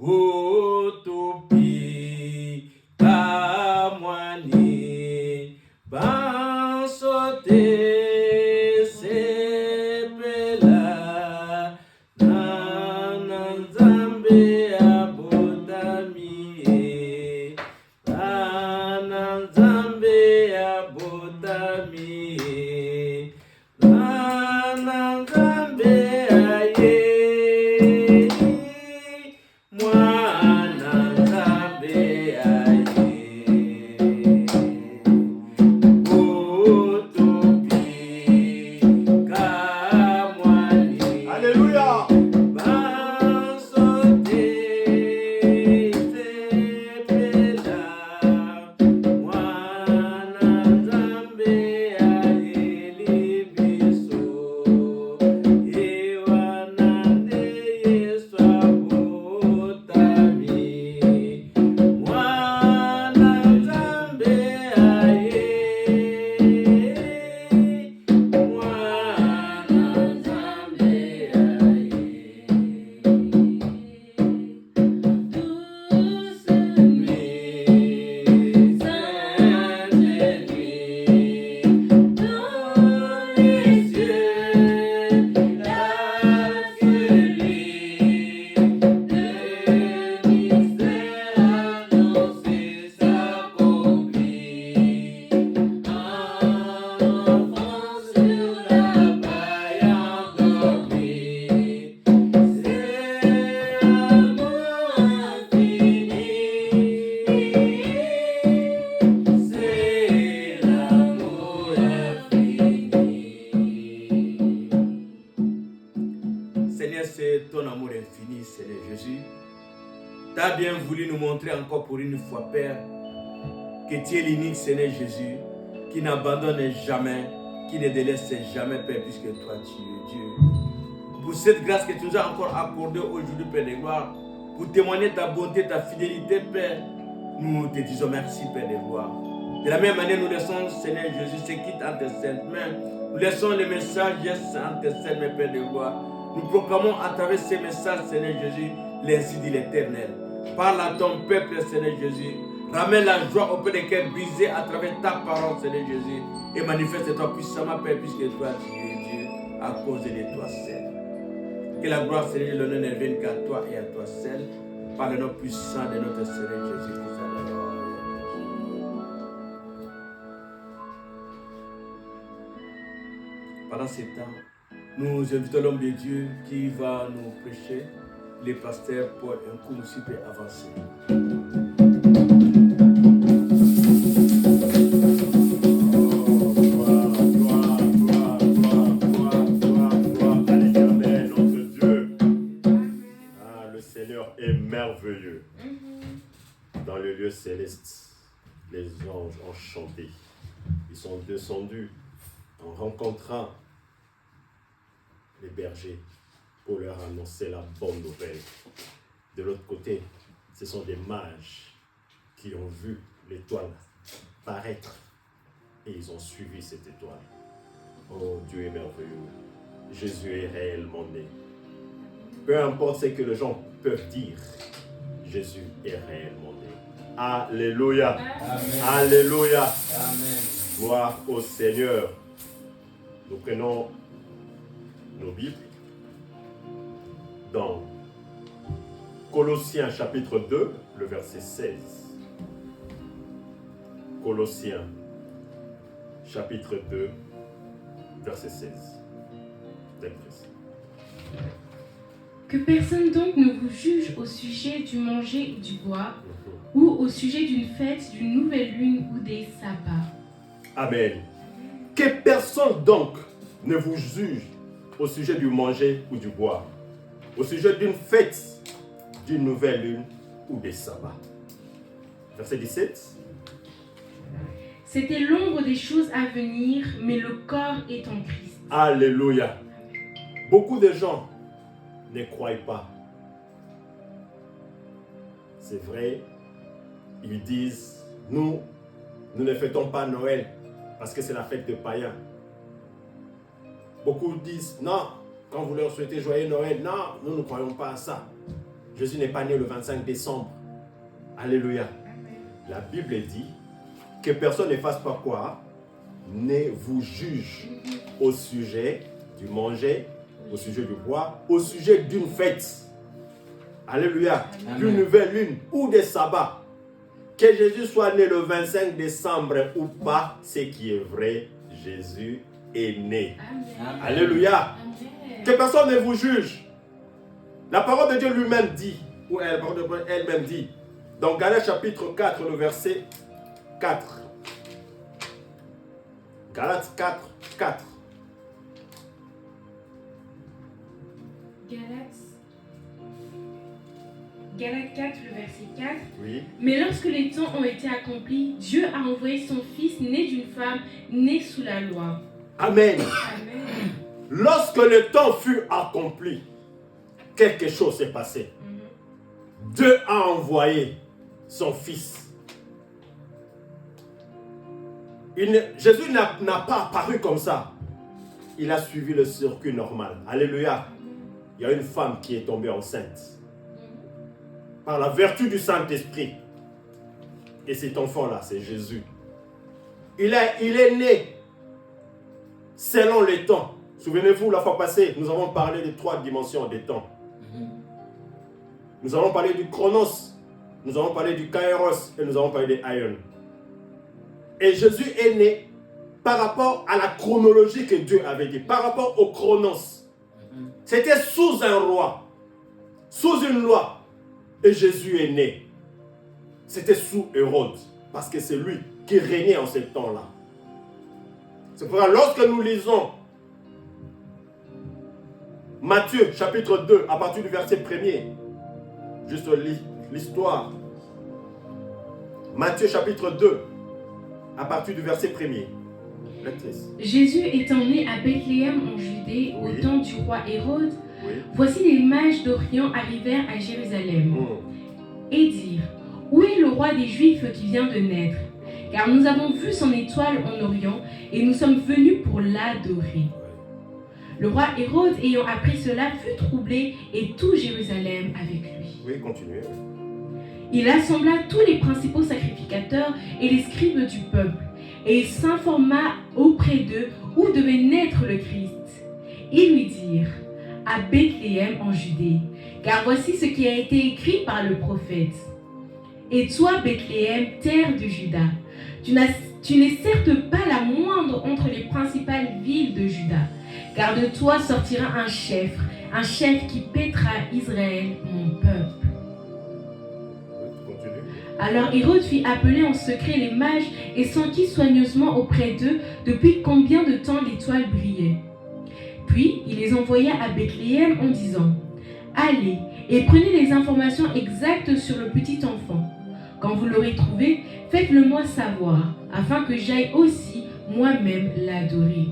Utupi kamwani bansote sepela nana nzambe abotamie nana nzambe abotamie nana nzambe aye mwana nzambe aye utupi kamwani. Alléluia. Bansote sepela mwana nzambe ayelibiso ewana nde Yesu abotami mwana nzambe aye mwana nzambe aye. Seigneur, c'est ton amour infini, Seigneur Jésus. Tu as bien voulu nous montrer encore pour une fois, Père, que tu es l'unique Seigneur Jésus, qui n'abandonne jamais, qui ne délaisse jamais, Père, puisque toi, tu es Dieu. Pour cette grâce que tu nous as encore accordée aujourd'hui, Père de gloire, pour témoigner ta bonté, ta fidélité, Père, nous te disons merci, Père de gloire. De la même manière, nous laissons, Seigneur Jésus, ce qui est entre tes saintes mains. Nous laissons les messages entre tes saintes mains, Père de gloire. Nous proclamons à travers ces messages, Seigneur Jésus, l'ainsi dit l'Éternel. Parle à ton peuple, Seigneur Jésus. Ramène la joie auprès des cœurs brisés à travers ta parole, Seigneur Jésus. Et manifeste-toi puissamment, Père, puisque toi, tu es Dieu, à cause de toi seul. Que la gloire, Seigneur, et l'honneur ne viennent qu'à toi et à toi seul. Par le nom puissant de notre Seigneur Jésus-Christ. Pendant ce temps, nous invitons l'homme de Dieu qui va nous prêcher, les pasteurs, pour un cours aussi peut avancer. Gloire à l'Éternel, notre Dieu. Ah, le Seigneur est merveilleux. Dans le lieu céleste, les anges ont chanté. Ils sont descendus en rencontrant les bergers pour leur annoncer la bonne nouvelle. De l'autre côté, ce sont des mages qui ont vu l'étoile paraître et ils ont suivi cette étoile. Oh, Dieu est merveilleux. Jésus est réellement né. Peu importe ce que les gens peuvent dire, Jésus est réellement né. Alléluia. Amen. Alléluia. Amen. Gloire au Seigneur. Nous prenons nos Bibles dans Colossiens chapitre 2, le verset 16. Colossiens chapitre 2, verset 16. Que personne donc ne vous juge au sujet du manger ou du boire, ou au sujet d'une fête, d'une nouvelle lune ou des sabbats. Amen. Que personne donc ne vous juge au sujet du manger ou du boire, au sujet d'une fête, d'une nouvelle lune ou des sabbats. Verset 17. C'était l'ombre des choses à venir, mais le corps est en Christ. Alléluia. Beaucoup de gens ne croient pas. C'est vrai, ils disent, nous ne fêtons pas Noël parce que c'est la fête des païens. Beaucoup disent, non, quand vous leur souhaitez joyeux Noël, non, nous ne croyons pas à ça. Jésus n'est pas né le 25 décembre. Alléluia. La Bible dit que personne ne fasse pas quoi? Ne vous juge au sujet du manger, au sujet du bois, au sujet d'une fête. Alléluia. D'une nouvelle lune ou des sabbats. Que Jésus soit né le 25 décembre ou pas, ce qui est vrai, Jésus est né. Amen. Alléluia. Amen. Que personne ne vous juge. La parole de Dieu lui-même dit, ou elle-même dit, dans Galates chapitre 4, le verset 4. Galates 4, 4. Galates 4, le verset 4. Oui. Mais lorsque les temps ont été accomplis, Dieu a envoyé son Fils né d'une femme, né sous la loi. Amen. Amen. Lorsque le temps fut accompli, quelque chose s'est passé. Dieu a envoyé son Fils. Jésus n'a pas apparu comme ça. Il a suivi le circuit normal. Alléluia. Il y a une femme qui est tombée enceinte. Par la vertu du Saint-Esprit. Et cet enfant-là, c'est Jésus. Il est né selon les temps. Souvenez-vous, la fois passée, nous avons parlé des 3 dimensions des temps. Nous avons parlé du chronos, nous avons parlé du kairos et nous avons parlé des aions. Et Jésus est né par rapport à la chronologie que Dieu avait dit, par rapport au chronos. C'était sous un roi, sous une loi. Et Jésus est né. C'était sous Hérode, parce que c'est lui qui régnait en ce temps-là. C'est pourquoi lorsque nous lisons Matthieu chapitre 2, à partir du verset 1er, juste l'histoire. Matthieu chapitre 2, à partir du verset 1er. Jésus étant né à Bethléem en Judée, Oui. au temps du roi Hérode, Oui. voici les mages d'Orient arrivèrent à Jérusalem et dirent: Où est le roi des Juifs qui vient de naître? Car nous avons vu son étoile en Orient et nous sommes venus pour l'adorer. Le roi Hérode, ayant appris cela, fut troublé et tout Jérusalem avec lui. Oui, continuez. Il assembla tous les principaux sacrificateurs et les scribes du peuple, et il s'informa auprès d'eux où devait naître le Christ. Ils lui dirent: À Bethléem en Judée, car voici ce qui a été écrit par le prophète. Et toi, Bethléem, terre de Juda, tu n'es certes pas la moindre entre les principales villes de Juda, car de toi sortira un chef qui paîtra Israël, mon peuple. Continue. Alors Hérode fit appeler en secret les mages et s'enquit soigneusement auprès d'eux depuis combien de temps l'étoile brillait. Puis il les envoya à Bethléem en disant: Allez et prenez les informations exactes sur le petit enfant. Quand vous l'aurez trouvé, faites-le-moi savoir, afin que j'aille aussi moi-même l'adorer.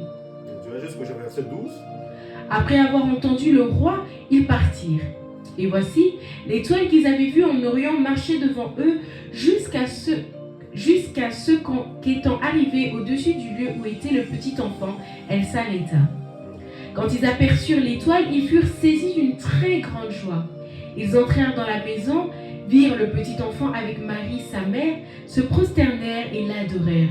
Tu vas jusqu'au verset 12. Après avoir entendu le roi, ils partirent. Et voici, l'étoile qu'ils avaient vue en Orient marchait devant eux jusqu'à ce qu'étant arrivée au-dessus du lieu où était le petit enfant, elle s'arrêta. Quand ils aperçurent l'étoile, ils furent saisis d'une très grande joie. Ils entrèrent dans la maison, virent le petit enfant avec Marie, sa mère, se prosternèrent et l'adorèrent.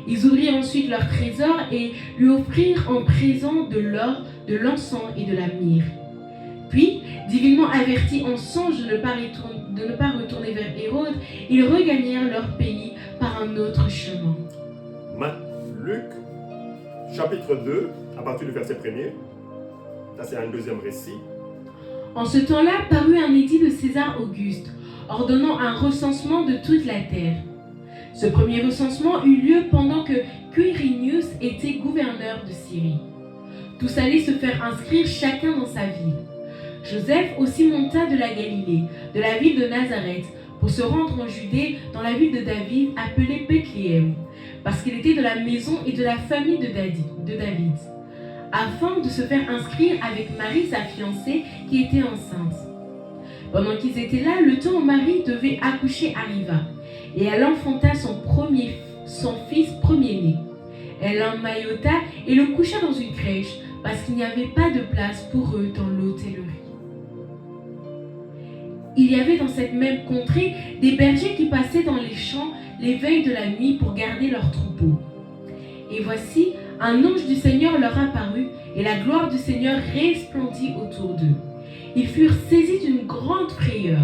Ils ouvrirent ensuite leur trésor et lui offrirent en présent de l'or, de l'encens et de la myrrhe. Puis, divinement avertis en songe de ne pas retourner vers Hérode, ils regagnèrent leur pays par un autre chemin. Luc, chapitre 2, à partir du verset 1er. Ça, c'est un deuxième récit. En ce temps-là, parut un édit de César Auguste, ordonnant un recensement de toute la terre. Ce premier recensement eut lieu pendant que Quirinius était gouverneur de Syrie. Tous allaient se faire inscrire chacun dans sa ville. Joseph aussi monta de la Galilée, de la ville de Nazareth, pour se rendre en Judée, dans la ville de David, appelée Bethléem, parce qu'il était de la maison et de la famille de David, afin de se faire inscrire avec Marie, sa fiancée, qui était enceinte. Pendant qu'ils étaient là, le temps où Marie devait accoucher arriva, et elle enfanta son fils premier-né. Elle l'emmaillota et le coucha dans une crèche, parce qu'il n'y avait pas de place pour eux dans l'hôtellerie. il y avait dans cette même contrée des bergers qui passaient dans les champs les veilles de la nuit pour garder leurs troupeaux. Et voici, un ange du Seigneur leur apparut, et la gloire du Seigneur resplendit autour d'eux. Ils furent saisis d'une grande frayeur.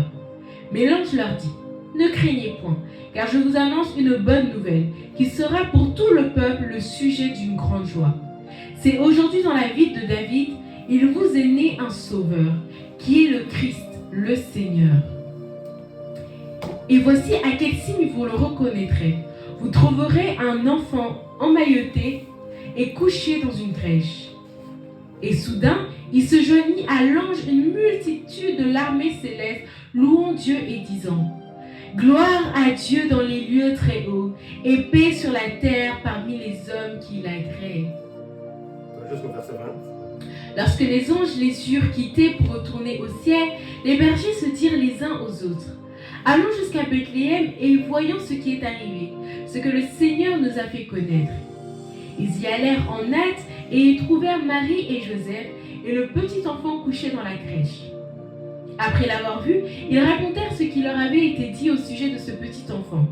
Mais l'ange leur dit, « Ne craignez point, car je vous annonce une bonne nouvelle, qui sera pour tout le peuple le sujet d'une grande joie. C'est aujourd'hui dans la ville de David, il vous est né un sauveur, qui est le Christ, le Seigneur. Et voici à quel signe vous le reconnaîtrez. Vous trouverez un enfant emmailloté et couché dans une crèche. » Et soudain, il se joignit à l'ange une multitude de l'armée céleste, louant Dieu et disant, « Gloire à Dieu dans les lieux très hauts, et paix sur la terre parmi les hommes qui l'agréent. » Jusqu'au verset 20. Lorsque les anges les eurent quittés pour retourner au ciel, les bergers se dirent les uns aux autres, « Allons jusqu'à Bethléem et voyons ce qui est arrivé, ce que le Seigneur nous a fait connaître. » Ils y allèrent en hâte et y trouvèrent Marie et Joseph et le petit enfant couché dans la crèche. Après l'avoir vu, ils racontèrent ce qui leur avait été dit au sujet de ce petit enfant.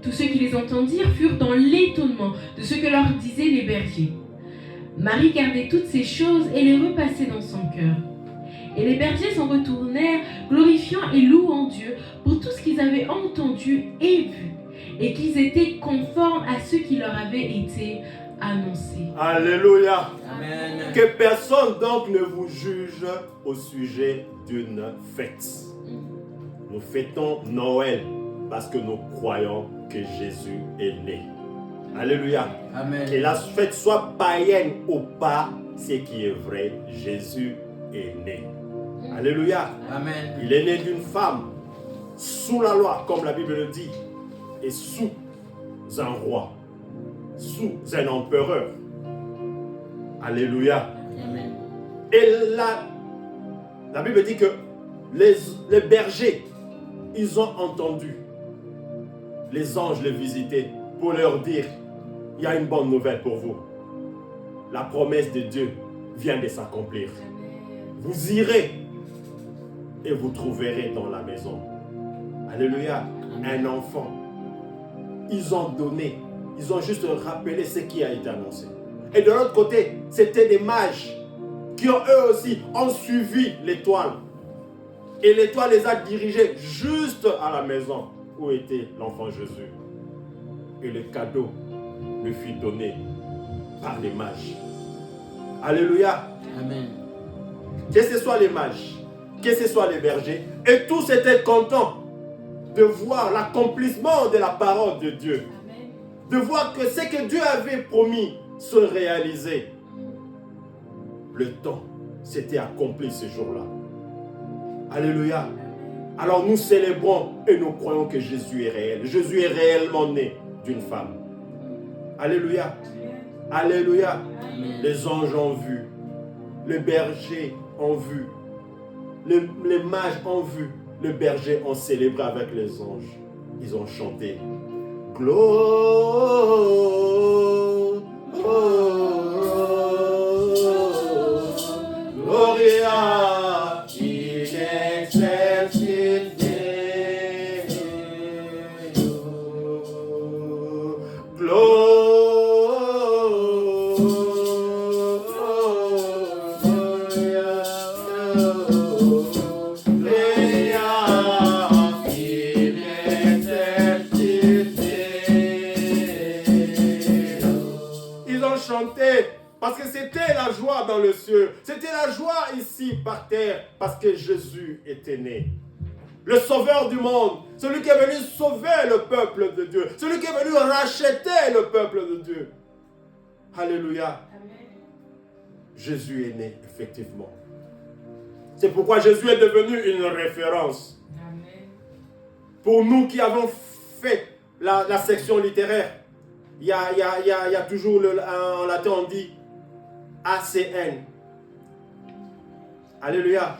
Tous ceux qui les entendirent furent dans l'étonnement de ce que leur disaient les bergers. Marie gardait toutes ces choses et les repassait dans son cœur. Et les bergers s'en retournèrent, glorifiant et louant Dieu pour tout ce qu'ils avaient entendu et vu, et qu'ils étaient conformes à ce qui leur avait été annoncé. Alléluia. Amen. Que personne donc ne vous juge au sujet d'une fête. Nous fêtons Noël parce que nous croyons que Jésus est né. Alléluia. Amen. Que la fête soit païenne ou pas, ce qui est vrai, Jésus est né. Alléluia. Amen. Il est né d'une femme, sous la loi, comme la Bible le dit, et sous un roi, sous un empereur. Alléluia. Amen. Et la Bible dit que les bergers, ils ont entendu les anges les visiter pour leur dire, il y a une bonne nouvelle pour vous. La promesse de Dieu vient de s'accomplir. Vous irez et vous trouverez dans la maison. Alléluia. Un enfant. Ils ont donné, ils ont juste rappelé ce qui a été annoncé. Et de l'autre côté, c'était des mages qui eux aussi ont suivi l'étoile. Et l'étoile les a dirigés juste à la maison où était l'enfant Jésus. Et le cadeau lui fut donné par les mages. Alléluia. Amen. Que ce soit les mages, que ce soit les bergers, et tous étaient contents de voir l'accomplissement de la parole de Dieu. Amen. De voir que ce que Dieu avait promis se réalisait. Le temps s'était accompli ce jour-là. Alléluia. Alors nous célébrons et nous croyons que Jésus est réel. Jésus est réellement né d'une femme. Alléluia. Alléluia. Amen. Les anges ont vu. Les bergers ont vu. Les mages ont vu. Les bergers ont célébré avec les anges. Ils ont chanté. Gloria in excelsis Deo. Parce que c'était la joie dans le ciel. C'était la joie ici par terre. Parce que Jésus était né. Le sauveur du monde. Celui qui est venu sauver le peuple de Dieu. Celui qui est venu racheter le peuple de Dieu. Alléluia. Amen. Jésus est né, effectivement. C'est pourquoi Jésus est devenu une référence. Amen. Pour nous qui avons fait la section littéraire, il y a toujours, en latin on dit ACN. Alléluia.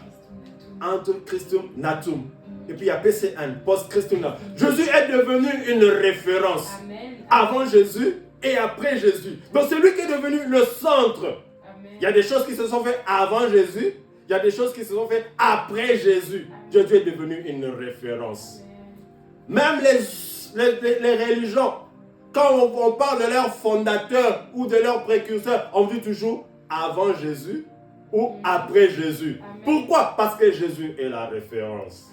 Ante Christum Natum. Et puis il y a PCN, Post Christum Natum. Jésus est devenu une référence. Amen. Avant Jésus et après Jésus. Donc c'est lui qui est devenu le centre. Amen. Il y a des choses qui se sont faites avant Jésus. Il y a des choses qui se sont faites après Jésus. Amen. Jésus est devenu une référence. Même les religions, quand on parle de leur fondateur ou de leur précurseur, on dit toujours avant Jésus ou après Jésus. Amen. Pourquoi? Parce que Jésus est la référence.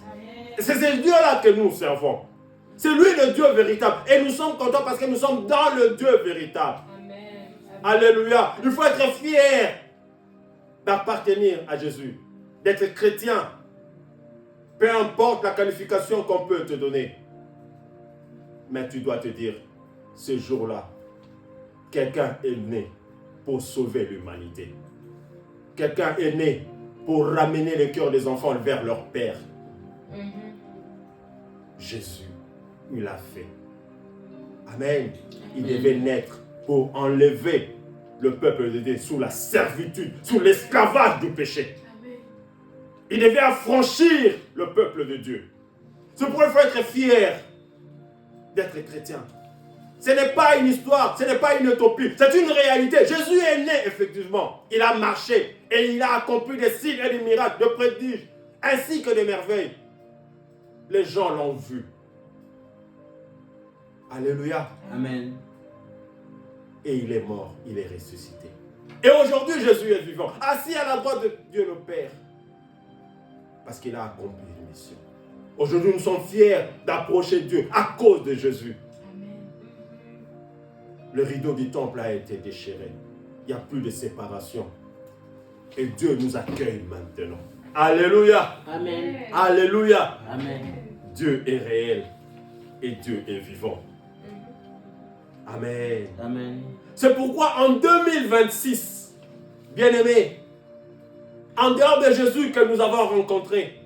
C'est ce Dieu-là que nous servons. C'est lui le Dieu véritable. Et nous sommes contents parce que nous sommes dans le Dieu véritable. Amen. Alléluia. Il faut être fier d'appartenir à Jésus, d'être chrétien. Peu importe la qualification qu'on peut te donner. Mais tu dois te dire, ce jour-là, quelqu'un est né pour sauver l'humanité. Quelqu'un est né pour ramener le cœur des enfants vers leur Père. Jésus, il l'a fait. Amen. Il devait naître pour enlever le peuple de Dieu sous la servitude, sous l'esclavage du péché. Amen. Il devait affranchir le peuple de Dieu. C'est pourquoi il faut être fier d'être chrétien. Ce n'est pas une histoire, ce n'est pas une utopie, c'est une réalité. Jésus est né, effectivement. Il a marché et il a accompli des signes et des miracles, des prodiges, ainsi que des merveilles. Les gens l'ont vu. Alléluia. Amen. Et il est mort, il est ressuscité. Et aujourd'hui, Jésus est vivant, assis à la droite de Dieu le Père. Parce qu'il a accompli une mission. Aujourd'hui, nous sommes fiers d'approcher Dieu à cause de Jésus. Amen. Le rideau du temple a été déchiré. Il n'y a plus de séparation. Et Dieu nous accueille maintenant. Alléluia. Amen. Alléluia. Amen. Dieu est réel et Dieu est vivant. Amen. Amen. C'est pourquoi en 2026, bien-aimés, en dehors de Jésus que nous avons rencontré,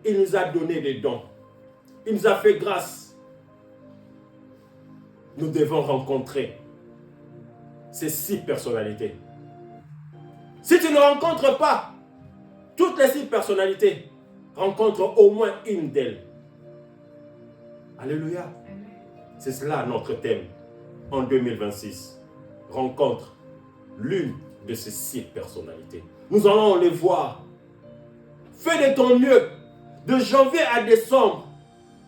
il nous a donné des dons. Il nous a fait grâce. Nous devons rencontrer ces 6 personnalités. Si tu ne rencontres pas toutes les 6 personnalités, rencontre au moins une d'elles. Alléluia. C'est cela notre thème en 2026. Rencontre l'une de ces 6 personnalités. Nous allons les voir. Fais de ton mieux, de janvier à décembre,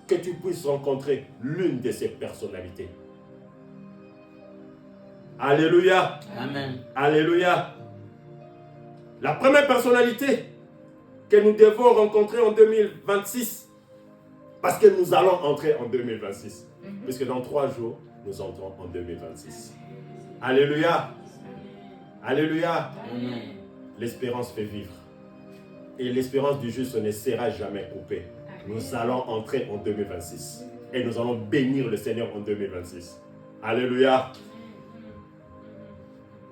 que tu puisses rencontrer l'une de ces personnalités. Alléluia. Amen. Alléluia. La première personnalité que nous devons rencontrer en 2026, parce que nous allons entrer en 2026, puisque dans 3 jours, nous entrons en 2026. Alléluia. Alléluia. Amen. L'espérance fait vivre. Et l'espérance du juste ne sera jamais coupée. Nous allons entrer en 2026. Et nous allons bénir le Seigneur en 2026. Alléluia.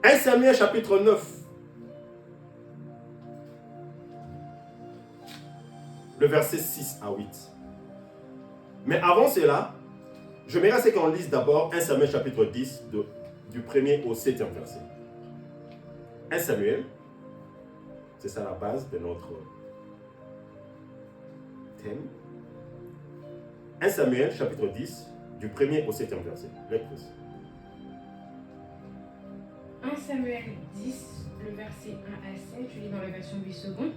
1 Samuel chapitre 9. Le verset 6 à 8. Mais avant cela, je m'aimerais qu'on lise d'abord 1 Samuel chapitre 10, du 1er au 7e verset. 1 Samuel, c'est ça la base de notre thème. 1 Samuel chapitre 10, du 1er au 7e verset. Lecture. 1 Samuel 10, le verset 1 à 7, je lis dans la version 8 secondes.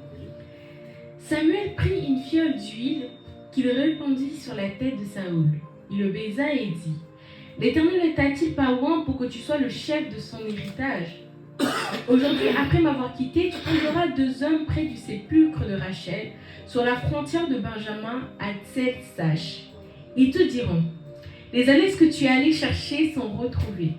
Samuel prit une fiole d'huile qu'il répandit sur la tête de Saoul. Il le baisa et dit: L'Éternel ne t'a-t-il pas oint pour que tu sois le chef de son héritage? Aujourd'hui, après m'avoir quitté, tu trouveras 2 hommes près du sépulcre de Rachel, sur la frontière de Benjamin à Tsel-Sash. Ils te diront: Les ânesses que tu es allé chercher sont retrouvées.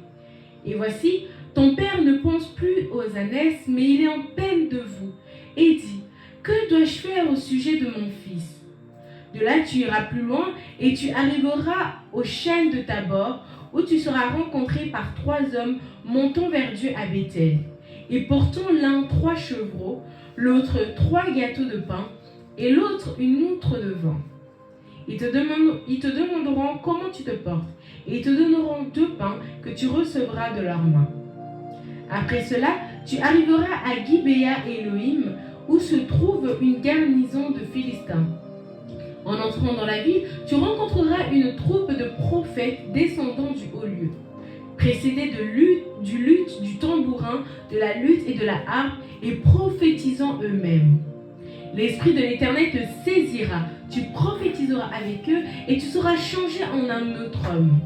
Et voici, ton père ne pense plus aux ânesses, mais il est en peine de vous, et dit: Que dois-je faire au sujet de mon fils? De là, tu iras plus loin et tu arriveras aux chênes de Tabor, où tu seras rencontré par 3 hommes montant vers Dieu à Bethel, et portant l'un 3 chevreaux, l'autre 3 gâteaux de pain, et l'autre une montre de vin. Ils te demanderont comment tu te portes, et ils te donneront 2 pains que tu recevras de leurs mains. Après cela, tu arriveras à Gibéa Elohim, où se trouve une garnison de Philistins. En entrant dans la ville, tu rencontreras une troupe de prophètes descendant du haut lieu, précédés du luth, du tambourin, de la lutte et de la harpe, et prophétisant eux-mêmes. L'Esprit de l'Éternel te saisira, tu prophétiseras avec eux et tu seras changé en un autre homme.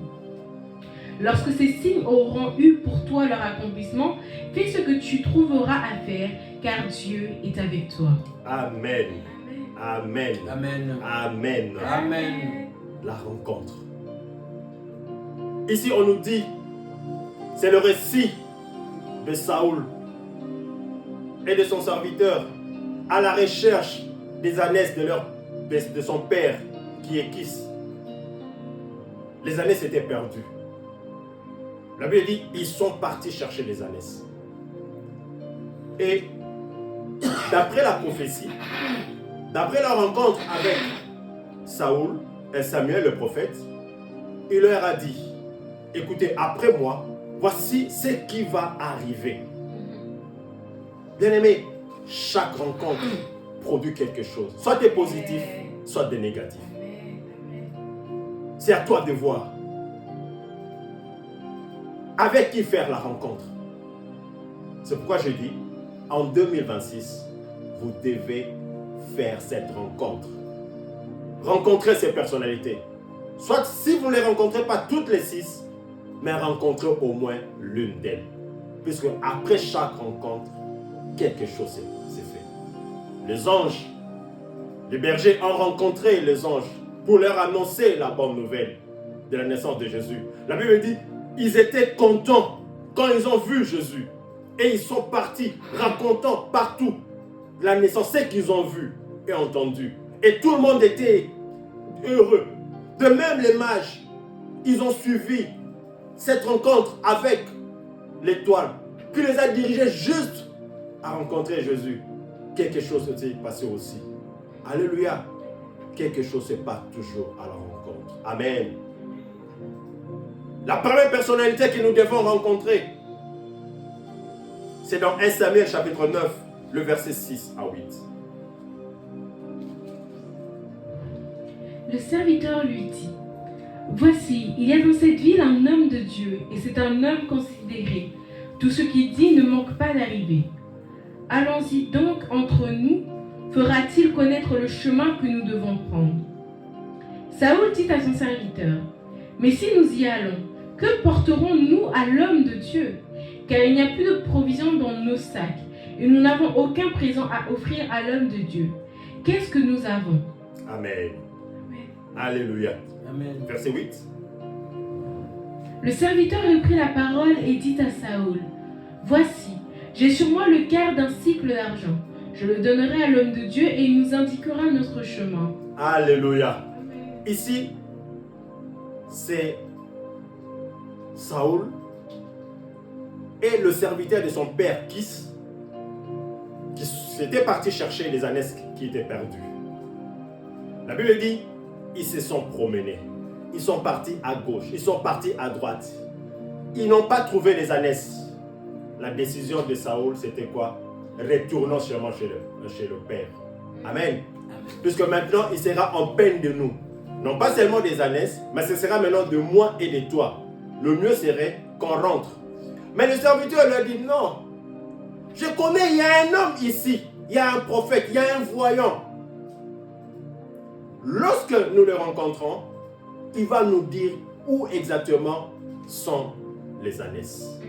Lorsque ces signes auront eu pour toi leur accomplissement, fais ce que tu trouveras à faire, car Dieu est avec toi. Amen. Amen. Amen. Amen. Amen. La rencontre. Ici, on nous dit, c'est le récit de Saoul et de son serviteur à la recherche des ânesses de son père qui est Kis. Les ânesses étaient perdues. La Bible dit, ils sont partis chercher les ânesses. Et d'après la prophétie, d'après leur rencontre avec Saoul et Samuel le prophète, il leur a dit, écoutez, après moi, voici ce qui va arriver. Bien-aimés, chaque rencontre produit quelque chose, soit de positif, soit de négatif. C'est à toi de voir avec qui faire la rencontre. C'est pourquoi je dis, en 2026, vous devez faire cette rencontre. Rencontrer ces personnalités. Soit si vous ne les rencontrez pas toutes les 6, mais rencontrez au moins l'une d'elles. Puisque après chaque rencontre, quelque chose s'est fait. Les anges, les bergers ont rencontré les anges pour leur annoncer la bonne nouvelle de la naissance de Jésus. La Bible dit, ils étaient contents quand ils ont vu Jésus. Et ils sont partis racontant partout la naissance, ce qu'ils ont vu et entendu. Et tout le monde était heureux. De même les mages, ils ont suivi cette rencontre avec l'étoile qui les a dirigés juste à rencontrer Jésus. Quelque chose s'est passé aussi. Alléluia. Quelque chose se passe toujours à la rencontre. Amen. La première personnalité que nous devons rencontrer, c'est dans 1 Samuel chapitre 9, le verset 6 à 8. Le serviteur lui dit, voici, il y a dans cette ville un homme de Dieu, et c'est un homme considéré. Tout ce qu'il dit ne manque pas d'arriver. Allons-y donc entre nous, fera-t-il connaître le chemin que nous devons prendre? Saoul dit à son serviteur, mais si nous y allons, que porterons-nous à l'homme de Dieu? Car il n'y a plus de provisions dans nos sacs, et nous n'avons aucun présent à offrir à l'homme de Dieu. Qu'est-ce que nous avons? Amen. Alléluia. Amen. Verset 8. Le serviteur reprit la parole et dit à Saoul, voici, j'ai sur moi le quart d'un cycle d'argent. Je le donnerai à l'homme de Dieu et il nous indiquera notre chemin. Alléluia. Ici, c'est Saoul et le serviteur de son père Kis qui s'était parti chercher les ânesses qui étaient perdues. La Bible dit, ils se sont promenés. Ils sont partis à gauche, ils sont partis à droite. Ils n'ont pas trouvé les ânesses. La décision de Saoul, c'était quoi? Retournons seulement chez le Père. Amen. Puisque maintenant, il sera en peine de nous. Non pas seulement des ânesses, mais ce sera maintenant de moi et de toi. Le mieux serait qu'on rentre. Mais le serviteur leur dit non. Je connais, il y a un homme ici. Il y a un prophète, il y a un voyant. Lorsque nous le rencontrons, il va nous dire où exactement sont les ânesses.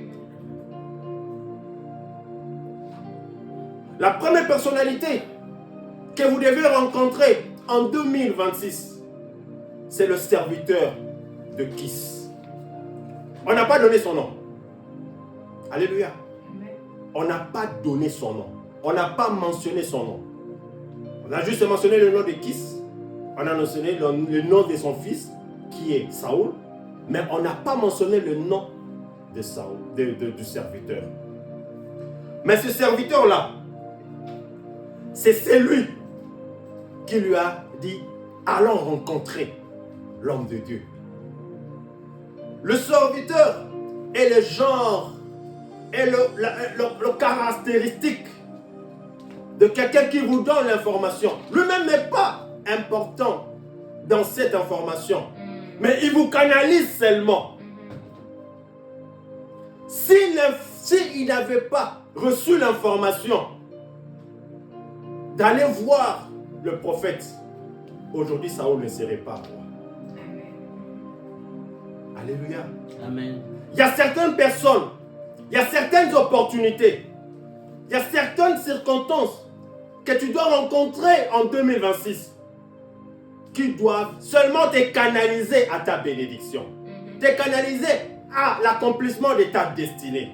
La première personnalité que vous devez rencontrer en 2026, c'est le serviteur de Kis. On n'a pas donné son nom. Alléluia. On n'a pas donné son nom. On n'a pas mentionné son nom. On a juste mentionné le nom de Kis. On a mentionné le nom de son fils, qui est Saoul. Mais on n'a pas mentionné le nom de Saoul, du serviteur. Mais ce serviteur-là, c'est celui qui lui a dit, allons rencontrer l'homme de Dieu. Le serviteur est le genre, est le caractéristique de quelqu'un qui vous donne l'information. Lui-même n'est pas important dans cette information, mais il vous canalise seulement. S'il n'avait pas reçu l'information d'aller voir le prophète, aujourd'hui Saoul ne serait pas roi. Alléluia. Amen. Il y a certaines personnes, il y a certaines opportunités, il y a certaines circonstances que tu dois rencontrer en 2026 qui doivent seulement te canaliser à ta bénédiction, te canaliser à l'accomplissement de ta destinée.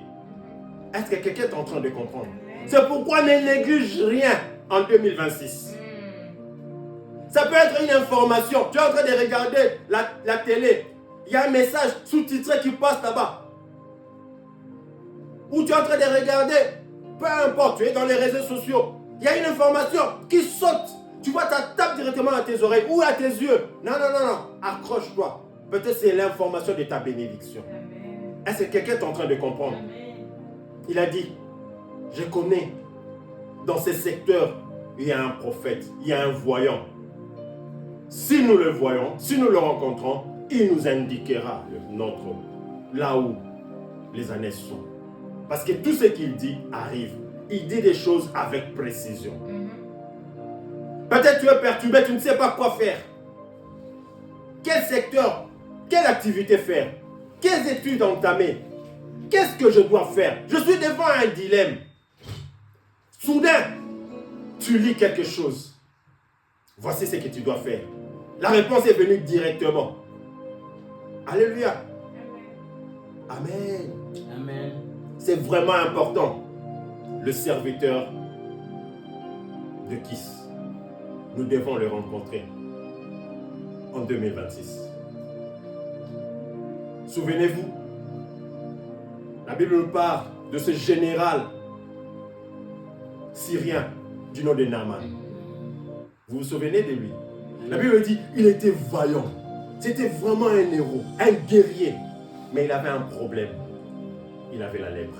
Est-ce que quelqu'un est en train de comprendre? C'est pourquoi ne néglige rien en 2026. Ça peut être une information. Tu es en train de regarder la télé. Il y a un message sous-titré qui passe là-bas. Ou tu es en train de regarder, peu importe, tu es dans les réseaux sociaux. Il y a une information qui saute. Tu vois, ça tape directement à tes oreilles ou à tes yeux. Non, accroche-toi. Peut-être c'est l'information de ta bénédiction. Est-ce que quelqu'un est en train de comprendre? Il a dit, je connais, dans ces secteurs, il y a un prophète, il y a un voyant. Si nous le voyons, si nous le rencontrons, il nous indiquera là où les années sont. Parce que tout ce qu'il dit arrive. Il dit des choses avec précision. Peut-être tu es perturbé, tu ne sais pas quoi faire. Quel secteur, quelle activité faire? Quelles études entamer? Qu'est-ce que je dois faire? Je suis devant un dilemme. Soudain, tu lis quelque chose. Voici ce que tu dois faire. La réponse est venue directement. Alléluia. Amen. Amen. C'est vraiment important. Le serviteur de Kis, nous devons le rencontrer en 2026. Souvenez-vous, la Bible nous parle de ce général syrien du nom de Naaman. Vous vous souvenez de lui? La Bible dit il était vaillant. C'était vraiment un héros, un guerrier. Mais il avait un problème. Il avait la lèpre.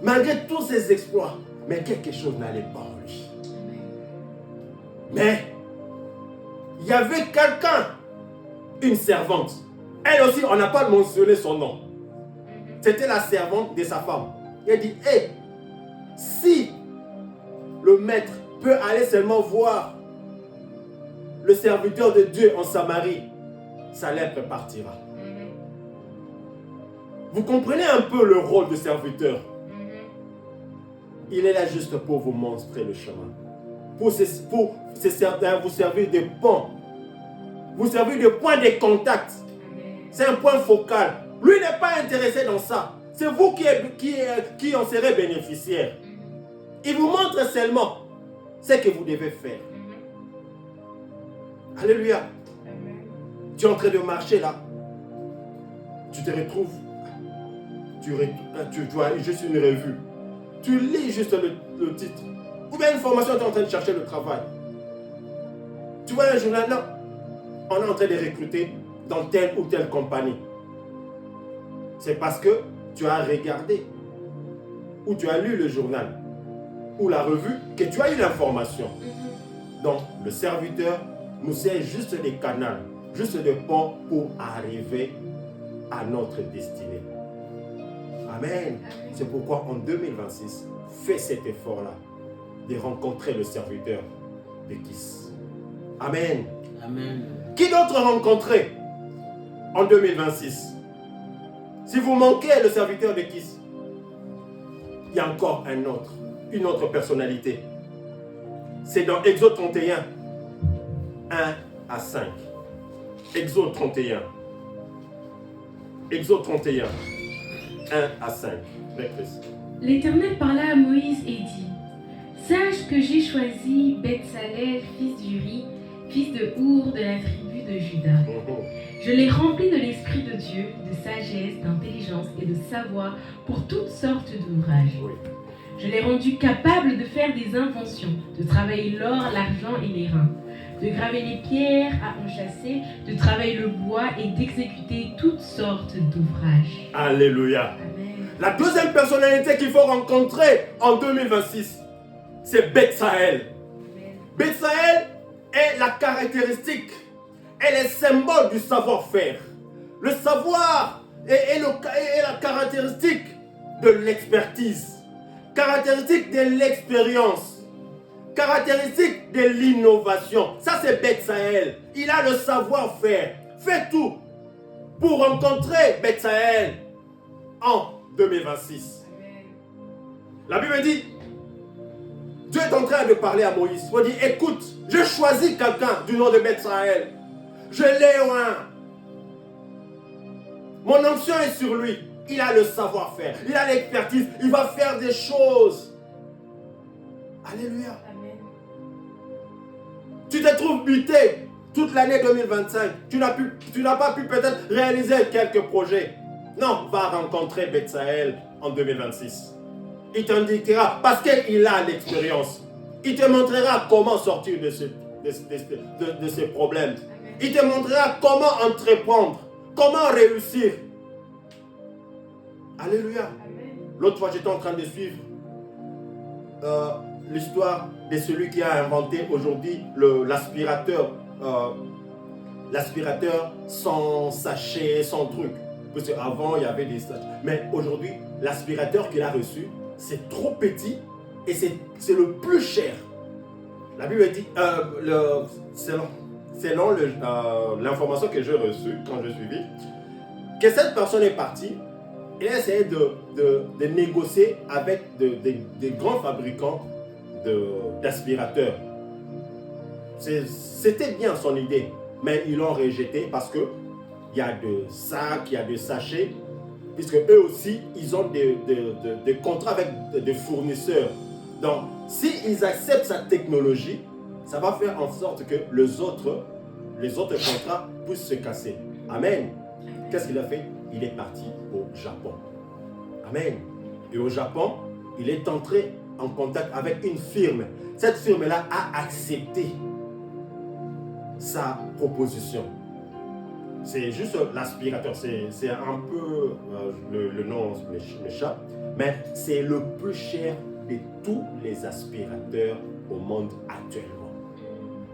Malgré tous ses exploits, mais quelque chose n'allait pas en lui. Mais il y avait quelqu'un, une servante. Elle aussi, on n'a pas mentionné son nom. C'était la servante de sa femme. Elle dit, hey, si le maître peut aller seulement voir le serviteur de Dieu en Samarie, sa lèpre partira. Vous comprenez un peu le rôle de serviteur. Il est là juste pour vous montrer le chemin. Pour vous servir de pont. Vous servir de point de contact. C'est un point focal. Lui n'est pas intéressé dans ça. C'est vous qui en serez bénéficiaire. Il vous montre seulement ce que vous devez faire. Alléluia. Tu es en train de marcher là. Tu te retrouves. Tu vois juste une revue. Tu lis juste le titre. Ou bien une formation, tu es en train de chercher le travail. Tu vois un journal, non. On est en train de recruter dans telle ou telle compagnie. C'est parce que tu as regardé ou tu as lu le journal ou la revue que tu as eu l'information. Donc, le serviteur nous sert juste des canaux, juste des ponts pour arriver à notre destinée. Amen. C'est pourquoi en 2026, fais cet effort-là de rencontrer le serviteur de Kis. Amen. Amen. Qui d'autre rencontrer en 2026? Si vous manquez le serviteur de Kis, il y a encore une autre personnalité. C'est dans Exode 31, 1 à 5. Exode 31. Exode 31, 1 à 5. L'Éternel parla à Moïse et dit, sache que j'ai choisi Betsalel, fils d'Uri, fils de Our de la tribu de Juda. Je l'ai rempli de l'Esprit de Dieu, de sagesse, d'intelligence et de savoir pour toutes sortes d'ouvrages. Oui. Je l'ai rendu capable de faire des inventions, de travailler l'or, l'argent et les reins, de graver les pierres à enchâsser, de travailler le bois et d'exécuter toutes sortes d'ouvrages. Alléluia. Amen. La deuxième personnalité qu'il faut rencontrer en 2026, c'est Betsaël. Betsaël est la caractéristique, est le symbole du savoir-faire. Le savoir est la caractéristique de l'expertise, caractéristique de l'expérience. caractéristique de l'innovation. Ça, c'est Betsaël. Il a le savoir-faire. Fait tout pour rencontrer Betsaël en 2026. La Bible dit, Dieu est en train de parler à Moïse. Il dit, écoute, je choisis quelqu'un du nom de Betsaël. Je l'ai oint. Mon onction est sur lui. Il a le savoir-faire. Il a l'expertise. Il va faire des choses. Alléluia. Amen. Tu te trouves buté toute l'année 2025. Tu n'as pas pu peut-être réaliser quelques projets. Non, va rencontrer Betsaël en 2026. Il t'indiquera, parce qu'il a l'expérience. Il te montrera comment sortir de ces problèmes. Amen. Il te montrera comment entreprendre, comment réussir. Alléluia. Amen. L'autre fois, j'étais en train de suivre l'histoire de celui qui a inventé aujourd'hui l'aspirateur. L'aspirateur sans sachet, sans truc. Parce qu'avant, il y avait des sachets. Mais aujourd'hui, l'aspirateur qu'il a reçu, c'est trop petit et c'est le plus cher. La Bible dit, selon l'information que j'ai reçue quand je suivis, que cette personne est partie et a essayé de négocier avec des grands fabricants d'aspirateurs. C'était bien son idée, mais ils l'ont rejeté parce qu'il y a de sacs, il y a de sachets, puisque eux aussi, ils ont des contrats avec des fournisseurs. Donc, s'ils acceptent sa technologie, ça va faire en sorte que les autres contrats puissent se casser. Amen. Qu'est-ce qu'il a fait? Il est parti au Japon. Amen. Et au Japon, il est entré en contact avec une firme. Cette firme-là a accepté sa proposition. C'est juste l'aspirateur. C'est un peu, le nom m'échappe, mais c'est le plus cher de tous les aspirateurs au monde actuellement.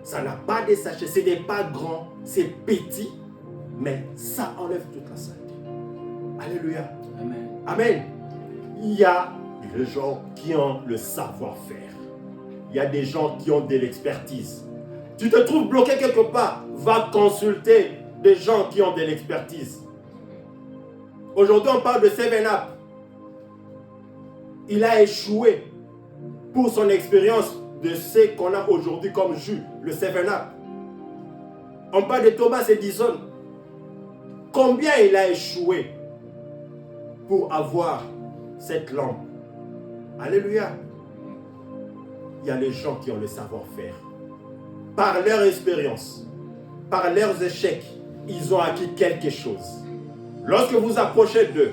Ça n'a pas de sachets, ce n'est pas grand, c'est petit, mais ça enlève toute la saleté. Alléluia. Amen. Amen. Il y a des gens qui ont le savoir-faire. Il y a des gens qui ont de l'expertise. Tu te trouves bloqué quelque part, va consulter des gens qui ont de l'expertise. Aujourd'hui, on parle de 7-Up. Il a échoué pour son expérience de ce qu'on a aujourd'hui comme jus, le 7-Up. On parle de Thomas Edison. Combien il a échoué pour avoir cette lampe? Alléluia. Il y a les gens qui ont le savoir-faire. Par leur expérience, par leurs échecs, ils ont acquis quelque chose. Lorsque vous approchez d'eux,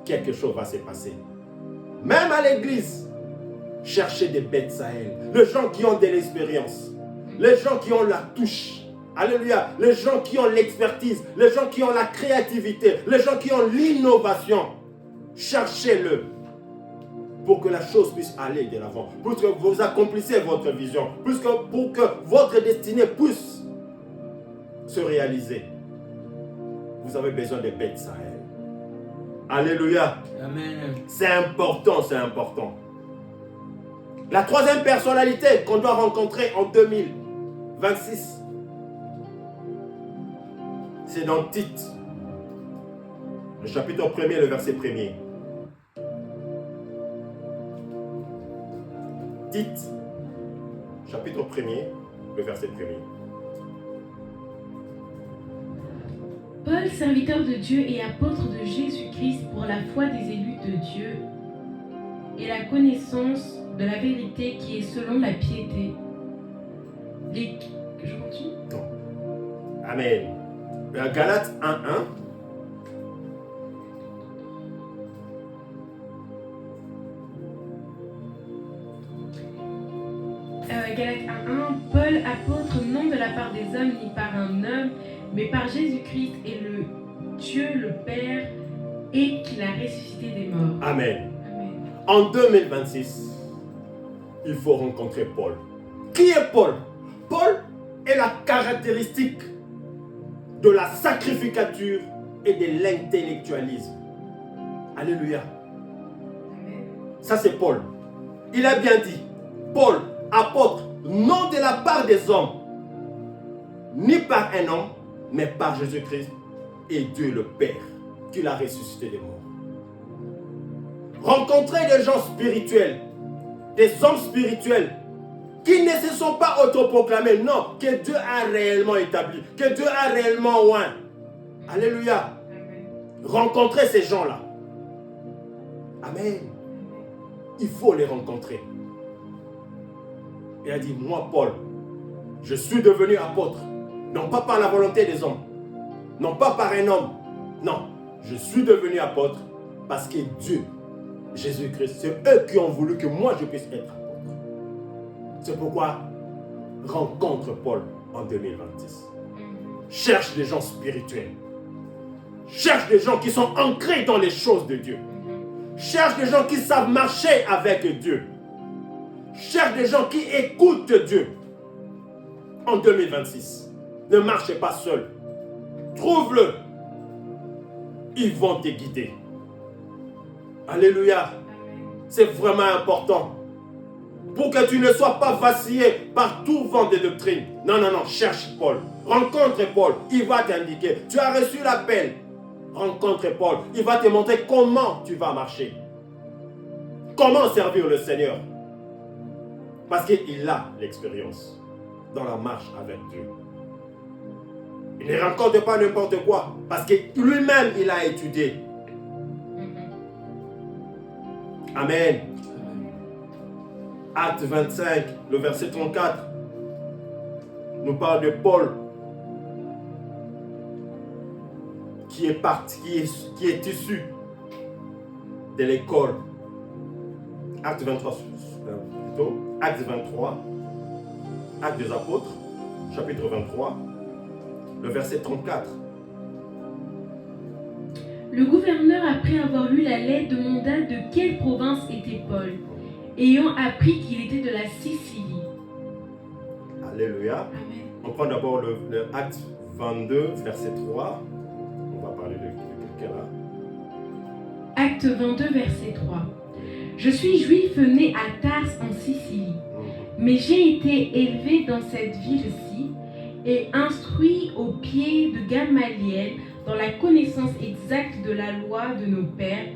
quelque chose va se passer. Même à l'église, cherchez des Betsaël, les gens qui ont de l'expérience, les gens qui ont la touche. Alléluia. Les gens qui ont l'expertise, les gens qui ont la créativité, les gens qui ont l'innovation. Cherchez-le pour que la chose puisse aller de l'avant, pour que vous accomplissiez votre vision, pour que votre destinée puisse se réaliser. Vous avez besoin de Betsaël. Alléluia. Amen. C'est important, c'est important. La troisième personnalité qu'on doit rencontrer en 2026, c'est dans Tite, le chapitre 1er, le verset 1er. Tite, chapitre 1er, le verset 1er. Paul, serviteur de Dieu et apôtre de Jésus-Christ pour la foi des élus de Dieu et la connaissance de la vérité qui est selon la piété. Je continue? Non. Amen. Galates 1.1. Galates 1.1. Paul, apôtre, non de la part des hommes ni par un homme, mais par Jésus-Christ et le Dieu le Père, et qu'il a ressuscité des morts. Amen. Amen. En 2026, il faut rencontrer Paul. Qui est Paul? Paul est la caractéristique de la sacrificature et de l'intellectualisme. Alléluia. Amen. Ça, c'est Paul. Il a bien dit, Paul, apôtre, non de la part des hommes, ni par un homme, mais par Jésus-Christ et Dieu le Père, qui l'a ressuscité des morts. Rencontrer des gens spirituels, des hommes spirituels, qui ne se sont pas autoproclamés, non, que Dieu a réellement établi, que Dieu a réellement oint. Alléluia. Rencontrer ces gens-là. Amen. Il faut les rencontrer. Il a dit, moi Paul, je suis devenu apôtre, non pas par la volonté des hommes, non pas par un homme, non, je suis devenu apôtre parce que Dieu, Jésus-Christ, c'est eux qui ont voulu que moi je puisse être apôtre. C'est pourquoi rencontre Paul en 2026. Cherche des gens spirituels. Cherche des gens qui sont ancrés dans les choses de Dieu. Cherche des gens qui savent marcher avec Dieu. Cherche des gens qui écoutent Dieu. En 2026, ne marchez pas seul. Trouve-le. Ils vont te guider. Alléluia. C'est vraiment important. Pour que tu ne sois pas vacillé par tout vent de doctrine. Non, non, non. Cherche Paul. Rencontre Paul. Il va t'indiquer. Tu as reçu l'appel. Rencontre Paul. Il va te montrer comment tu vas marcher. Comment servir le Seigneur. Parce qu'il a l'expérience dans la marche avec Dieu. Il ne rencontre pas n'importe quoi. Parce que lui-même, il a étudié. Amen. Acte 25, le verset 34, nous parle de Paul qui est parti, qui est issu de l'école. Acte 23, plutôt. Acte 23, Acte des Apôtres, chapitre 23, le verset 34. Le gouverneur, après avoir lu la lettre, demanda de quelle province était Paul, ayant appris qu'il était de la Sicile. Alléluia. Amen. On prend d'abord le Acte 22, verset 3. On va parler de quelqu'un là. Acte 22, verset 3. Je suis juif né à Tars en Sicile, mais j'ai été élevé dans cette ville-ci et instruit au pied de Gamaliel dans la connaissance exacte de la loi de nos pères,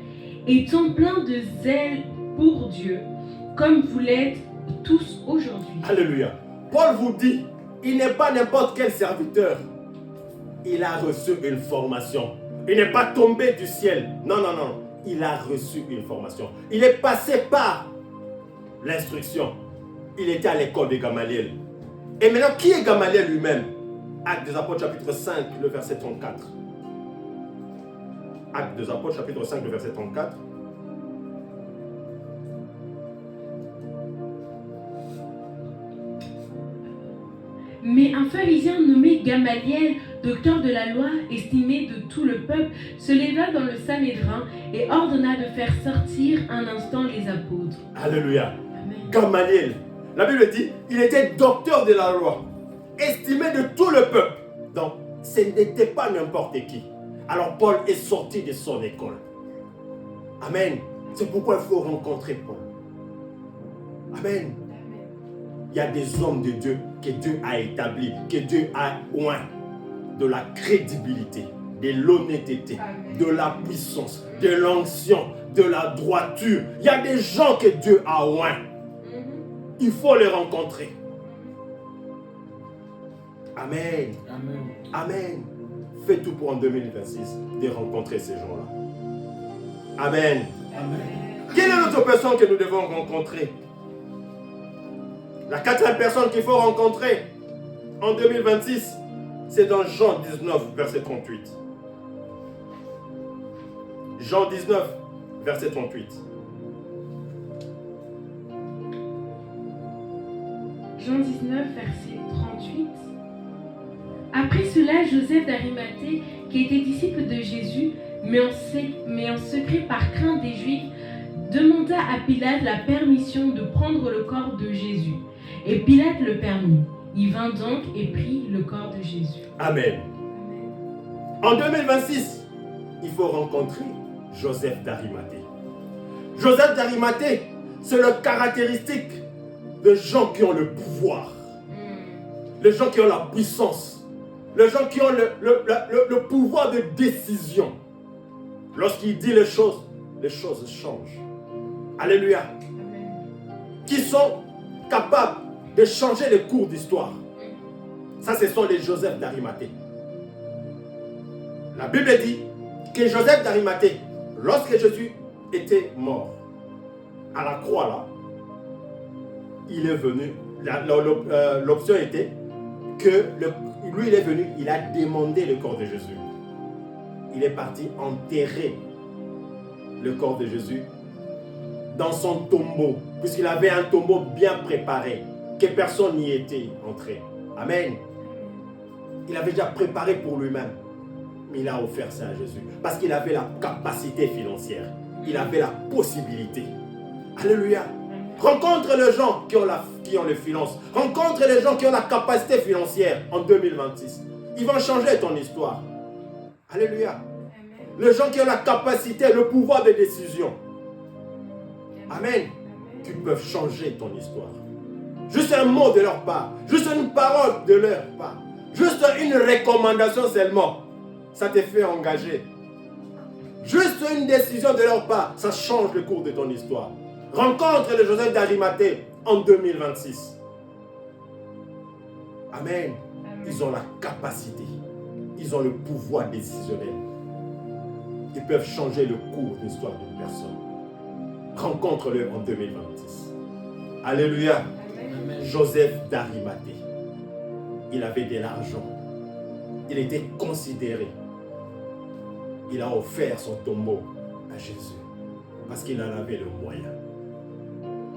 étant plein de zèle pour Dieu, comme vous l'êtes tous aujourd'hui. Alléluia. Paul vous dit, il n'est pas n'importe quel serviteur. Il a reçu une formation. Il n'est pas tombé du ciel. Non, non, non. Il a reçu une formation. Il est passé par l'instruction. Il était à l'école de Gamaliel. Et maintenant, qui est Gamaliel lui-même? Actes des Apôtres, chapitre 5, le verset 34. Actes des Apôtres, chapitre 5, le verset 34. Mais un pharisien nommé Gamaliel, docteur de la loi, estimé de tout le peuple, se leva dans le Sanhédrin et ordonna de faire sortir un instant les apôtres. Alléluia. Amen. Gamaliel, la Bible dit, il était docteur de la loi, estimé de tout le peuple. Donc, ce n'était pas n'importe qui. Alors, Paul est sorti de son école. Amen. C'est pourquoi il faut rencontrer Paul. Amen. Il y a des hommes de Dieu que Dieu a établis, que Dieu a oint de la crédibilité, de l'honnêteté, de la puissance, de l'onction, de la droiture. Il y a des gens que Dieu a oint. Il faut les rencontrer. Amen. Amen. Amen. Fais tout pour en 2026 de rencontrer ces gens-là. Amen. Amen. Quelle est l'autre personne que nous devons rencontrer? La quatrième personne qu'il faut rencontrer en 2026, c'est dans Jean 19, verset 38. Jean 19, verset 38. Jean 19, verset 38. Après cela, Joseph d'Arimathée, qui était disciple de Jésus, mais en secret par crainte des Juifs, demanda à Pilate la permission de prendre le corps de Jésus. Et Pilate le permit. Il vint donc et prit le corps de Jésus. Amen. En 2026, il faut rencontrer Joseph d'Arimathée. Joseph d'Arimathée, c'est la caractéristique de gens qui ont le pouvoir. Les gens qui ont la puissance. Les gens qui ont le pouvoir de décision. Lorsqu'il dit les choses changent. Alléluia. Qui sont capables de changer les cours d'histoire. Ça, ce sont les Joseph d'Arimathée. La Bible dit que Joseph d'Arimathée, lorsque Jésus était mort à la croix là, il est venu, l'option était que lui il est venu, il a demandé le corps de Jésus. Il est parti enterrer le corps de Jésus dans son tombeau, puisqu'il avait un tombeau bien préparé, que personne n'y était entré. Amen. Il avait déjà préparé pour lui-même. Mais il a offert ça à Jésus. Parce qu'il avait la capacité financière. Il avait la possibilité. Alléluia. Rencontre les gens qui ont les finances. Rencontre les gens qui ont la capacité financière en 2026. Ils vont changer ton histoire. Alléluia. Les gens qui ont la capacité, le pouvoir de décision. Amen. Qui peuvent changer ton histoire. Juste un mot de leur part. Juste une parole de leur part. Juste une recommandation seulement. Ça te fait engager. Juste une décision de leur part. Ça change le cours de ton histoire. Rencontre le Joseph d'Arimathée en 2026. Amen. Ils ont la capacité. Ils ont le pouvoir décisionnel. Ils peuvent changer le cours de l'histoire d'une personne. Rencontre-le en 2026. Alléluia. Amen. Joseph d'Arimathée. Il avait de l'argent. Il était considéré. Il a offert son tombeau à Jésus. Parce qu'il en avait le moyen.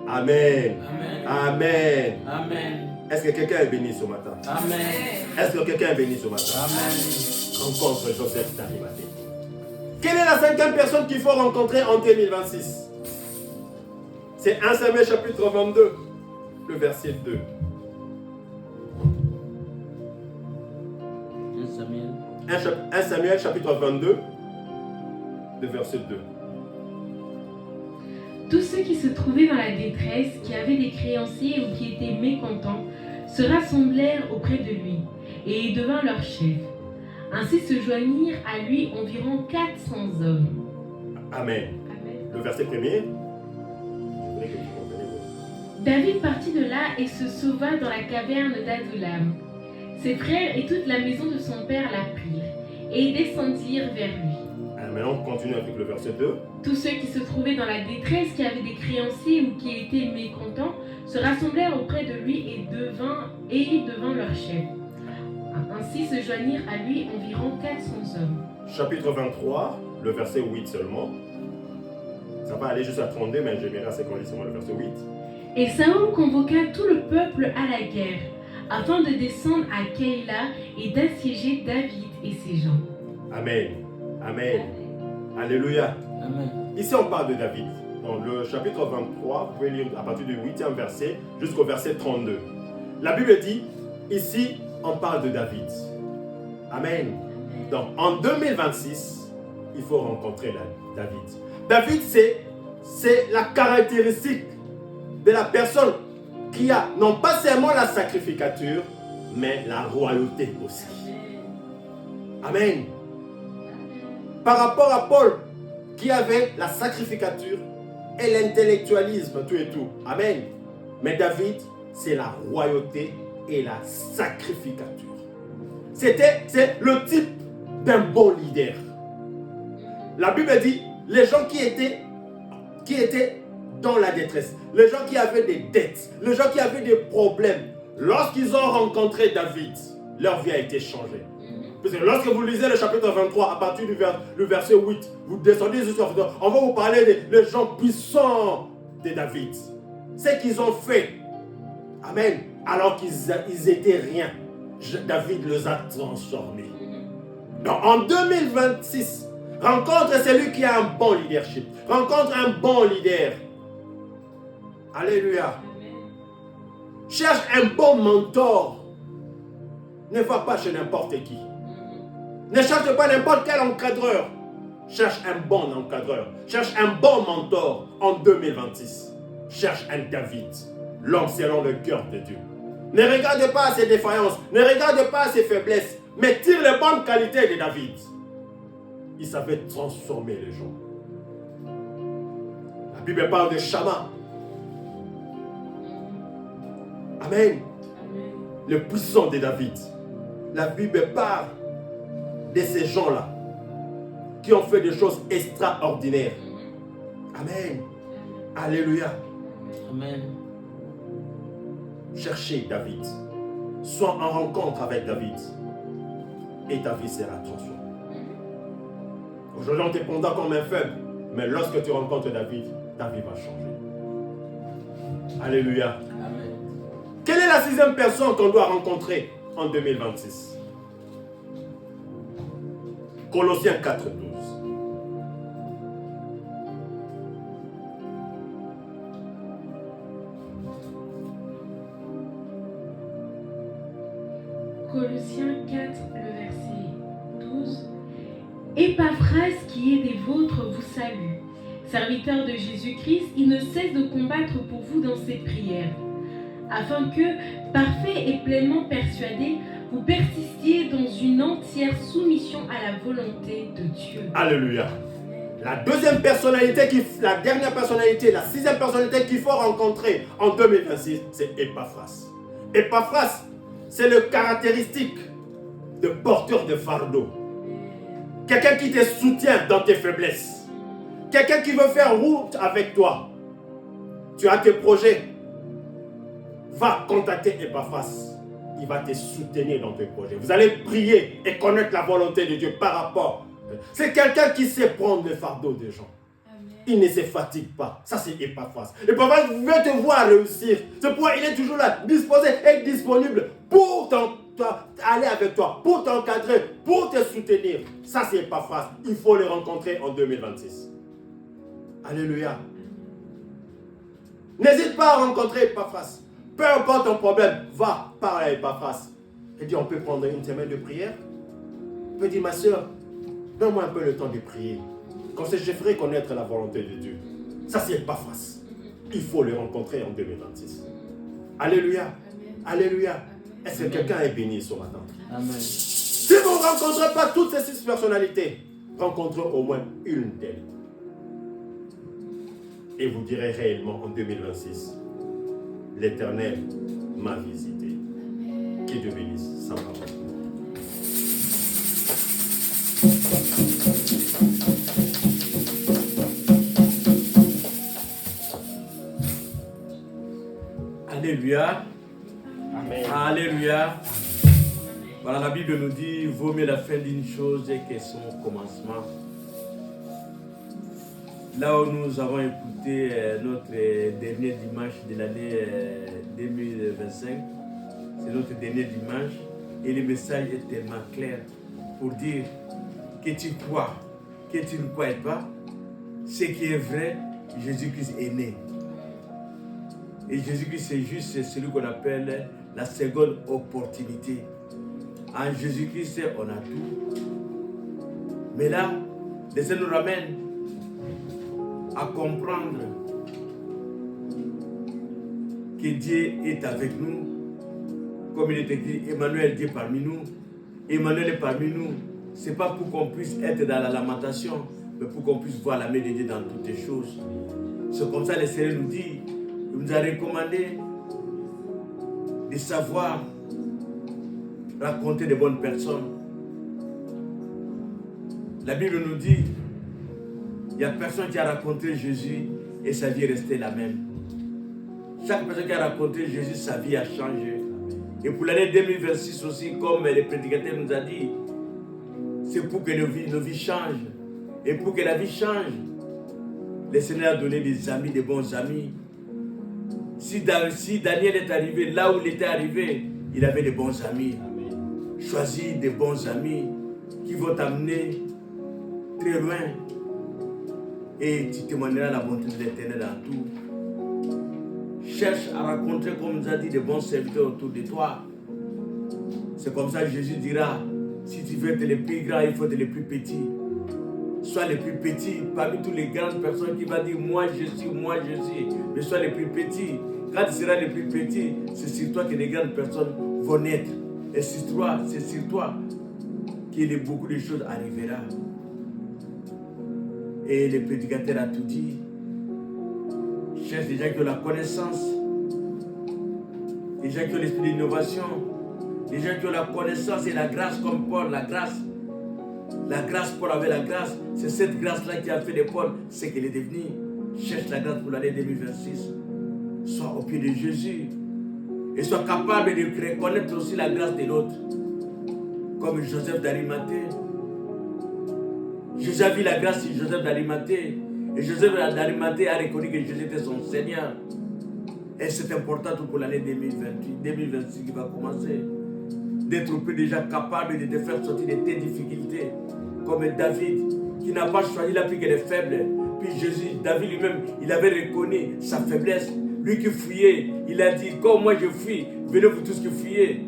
Amen. Amen. Amen. Amen. Est-ce que quelqu'un est béni ce matin? Amen. Est-ce que quelqu'un est béni ce matin? Amen. Rencontre Joseph d'Arimathée. Quelle est la 5e personne qu'il faut rencontrer en 2026? C'est 1 Samuel chapitre 22, le verset 2. 1 Samuel chapitre 22, le verset 2. Tous ceux qui se trouvaient dans la détresse, qui avaient des créanciers ou qui étaient mécontents, se rassemblèrent auprès de lui, et il devint leur chef. Ainsi se joignirent à lui environ 400 hommes. Amen. Amen. Le verset premier. Je voudrais que vous compreniez. David partit de là et se sauva dans la caverne d'Adullam. Ses frères et toute la maison de son père l'apprirent, et ils descendirent vers lui. Alors maintenant, on continue avec le verset 2. Tous ceux qui se trouvaient dans la détresse, qui avaient des créanciers ou qui étaient mécontents, se rassemblèrent auprès de lui et il devint leur chef. Ainsi se joignirent à lui environ 400 hommes. Chapitre 23, le verset 8 seulement. Ça va aller jusqu'à 32, mais j'aimerais c'est qu'on lit seulement le verset 8. Et Saül convoqua tout le peuple à la guerre, afin de descendre à Keïla et d'assiéger David et ses gens. Amen. Amen. Alléluia. Amen. Ici, on parle de David. Dans le chapitre 23, vous pouvez lire à partir du 8e verset jusqu'au verset 32. La Bible dit, ici, on parle de David. Amen. Donc, en 2026, il faut rencontrer David. David, c'est la caractéristique de la personne qui a non pas seulement la sacrificature, mais la royauté aussi. Amen. Par rapport à Paul, qui avait la sacrificature et l'intellectualisme, tout et tout. Amen. Mais David, c'est la royauté et la sacrificature. C'est le type d'un bon leader. La Bible dit, les gens qui étaient dans la détresse, les gens qui avaient des dettes, les gens qui avaient des problèmes, lorsqu'ils ont rencontré David, leur vie a été changée. Parce que lorsque vous lisez le chapitre 23, à partir du verset 8, vous descendez jusqu'au verset, on va vous parler des gens puissants de David. Ce qu'ils ont fait. Amen. Alors qu'ils étaient rien. David les a transformés. Donc en 2026, rencontre celui qui a un bon leadership. Rencontre un bon leader. Alléluia. Cherche un bon mentor. Ne va pas chez n'importe qui. Ne cherche pas n'importe quel encadreur. Cherche un bon encadreur. Cherche un bon mentor en 2026. Cherche un David, l'homme selon le cœur de Dieu. Ne regarde pas ses défaillances, ne regarde pas ses faiblesses, mais tire les bonnes qualités de David. Il savait transformer les gens. La Bible parle de Shama. Amen. Le puissant de David. La Bible parle de ces gens-là qui ont fait des choses extraordinaires. Amen. Alléluia. Amen. Cherchez David. Sois en rencontre avec David. Et ta vie sera transformée. Aujourd'hui, on te prendra comme un faible. Mais lorsque tu rencontres David, ta vie va changer. Alléluia. Amen. Quelle est la 6e personne qu'on doit rencontrer en 2026? Colossiens 4, 12. Colossiens 4, le verset 12. Épaphras, qui est des vôtres, vous salue. Serviteur de Jésus-Christ, il ne cesse de combattre pour vous dans ses prières, afin que, parfait et pleinement persuadé, vous persistiez dans une entière soumission à la volonté de Dieu. Alléluia. La deuxième personnalité, la dernière personnalité, la 6e personnalité qu'il faut rencontrer en 2026, c'est Épaphras. Épaphras, c'est le caractéristique de porteur de fardeau. Quelqu'un qui te soutient dans tes faiblesses. Quelqu'un qui veut faire route avec toi. Tu as tes projets. Va contacter Épaphras. Il va te soutenir dans tes projets. Vous allez prier et connaître la volonté de Dieu par rapport. C'est quelqu'un qui sait prendre le fardeau des gens. Il ne se fatigue pas. Ça, c'est Épaphras. Épaphras veut te voir réussir. C'est pourquoi il est toujours là, disposé et disponible pour aller avec toi, pour t'encadrer, pour te soutenir. Ça, c'est Épaphras. Il faut le rencontrer en 2026. Alléluia. N'hésite pas à rencontrer Épaphras. Peu importe ton problème, va parler à Épaphras. Et dis, on peut prendre une semaine de prière. On peut dire, ma soeur, donne-moi un peu le temps de prier. Comme ça, je ferai connaître la volonté de Dieu. Ça, c'est Épaphras. Il faut le rencontrer en 2026. Alléluia. Alléluia. Est-ce que quelqu'un est béni ce matin? Amen. Si vous ne rencontrez pas toutes ces 6 personnalités, rencontrez au moins une d'elles. Et vous direz réellement en 2026, l'Éternel m'a visité. Que Dieu bénisse sa parole. Alléluia. Amen. Alléluia. Voilà, la Bible nous dit, vaut mieux la fin d'une chose que son commencement. Là où nous avons écouté notre dernier dimanche de l'année 2025, c'est notre dernier dimanche, et le message est tellement clair pour dire que tu crois, que tu ne crois pas, ce qui est vrai, Jésus-Christ est né. Et Jésus-Christ, c'est juste celui qu'on appelle la seconde opportunité. En Jésus-Christ, on a tout. Mais là, le Seigneur nous ramène à comprendre que Dieu est avec nous. Comme il est écrit, Emmanuel, Dieu parmi nous. Emmanuel est parmi nous. Ce n'est pas pour qu'on puisse être dans la lamentation, mais pour qu'on puisse voir la main de Dieu dans toutes les choses. C'est comme ça le Seigneur nous dit, il nous a recommandé de savoir raconter de bonnes personnes. La Bible nous dit, il n'y a personne qui a raconté Jésus et sa vie est restée la même. Chaque personne qui a raconté Jésus, sa vie a changé. Et pour l'année 2026 aussi, comme le prédicateur nous a dit, c'est pour que nos vies changent. Et pour que la vie change, le Seigneur a donné des amis, des bons amis. Si Daniel est arrivé là où il était arrivé, il avait des bons amis. Choisis des bons amis qui vont t'amener très loin. Et tu témoigneras la bonté de l'Éternel dans tout. Cherche à rencontrer, comme nous a dit, des bons serviteurs autour de toi. C'est comme ça que Jésus dira, si tu veux être le plus grand, il faut être le plus petit. Sois sois le plus petit parmi toutes les grandes personnes qui vont dire moi je suis, mais sois le plus petit. Quand tu seras le plus petit, c'est sur toi que les grandes personnes vont naître. Et c'est sur toi que beaucoup de choses arriveront. Et le prédicateur a tout dit. Cherche des gens qui ont la connaissance, des gens qui ont l'esprit d'innovation, des gens qui ont la connaissance et la grâce comme Paul, la grâce. La grâce, Paul avait la grâce. C'est cette grâce-là qui a fait de Paul ce qu'il est devenu. Cherche la grâce pour l'année 2026. Sois au pied de Jésus. Et sois capable de reconnaître aussi la grâce de l'autre. Comme Joseph d'Arimathée. Jésus a vu la grâce de Joseph d'Arimathée. Et Joseph d'Arimathée a reconnu que Jésus était son Seigneur. Et c'est important pour l'année 2026 qui va commencer. D'être déjà capable de te faire sortir de tes difficultés. Comme David, qui n'a pas choisi la plus que les faibles. Puis Jésus, David lui-même, il avait reconnu sa faiblesse. Lui qui fuyait, il a dit, comme moi je fuis, venez vous tous qui fuyez.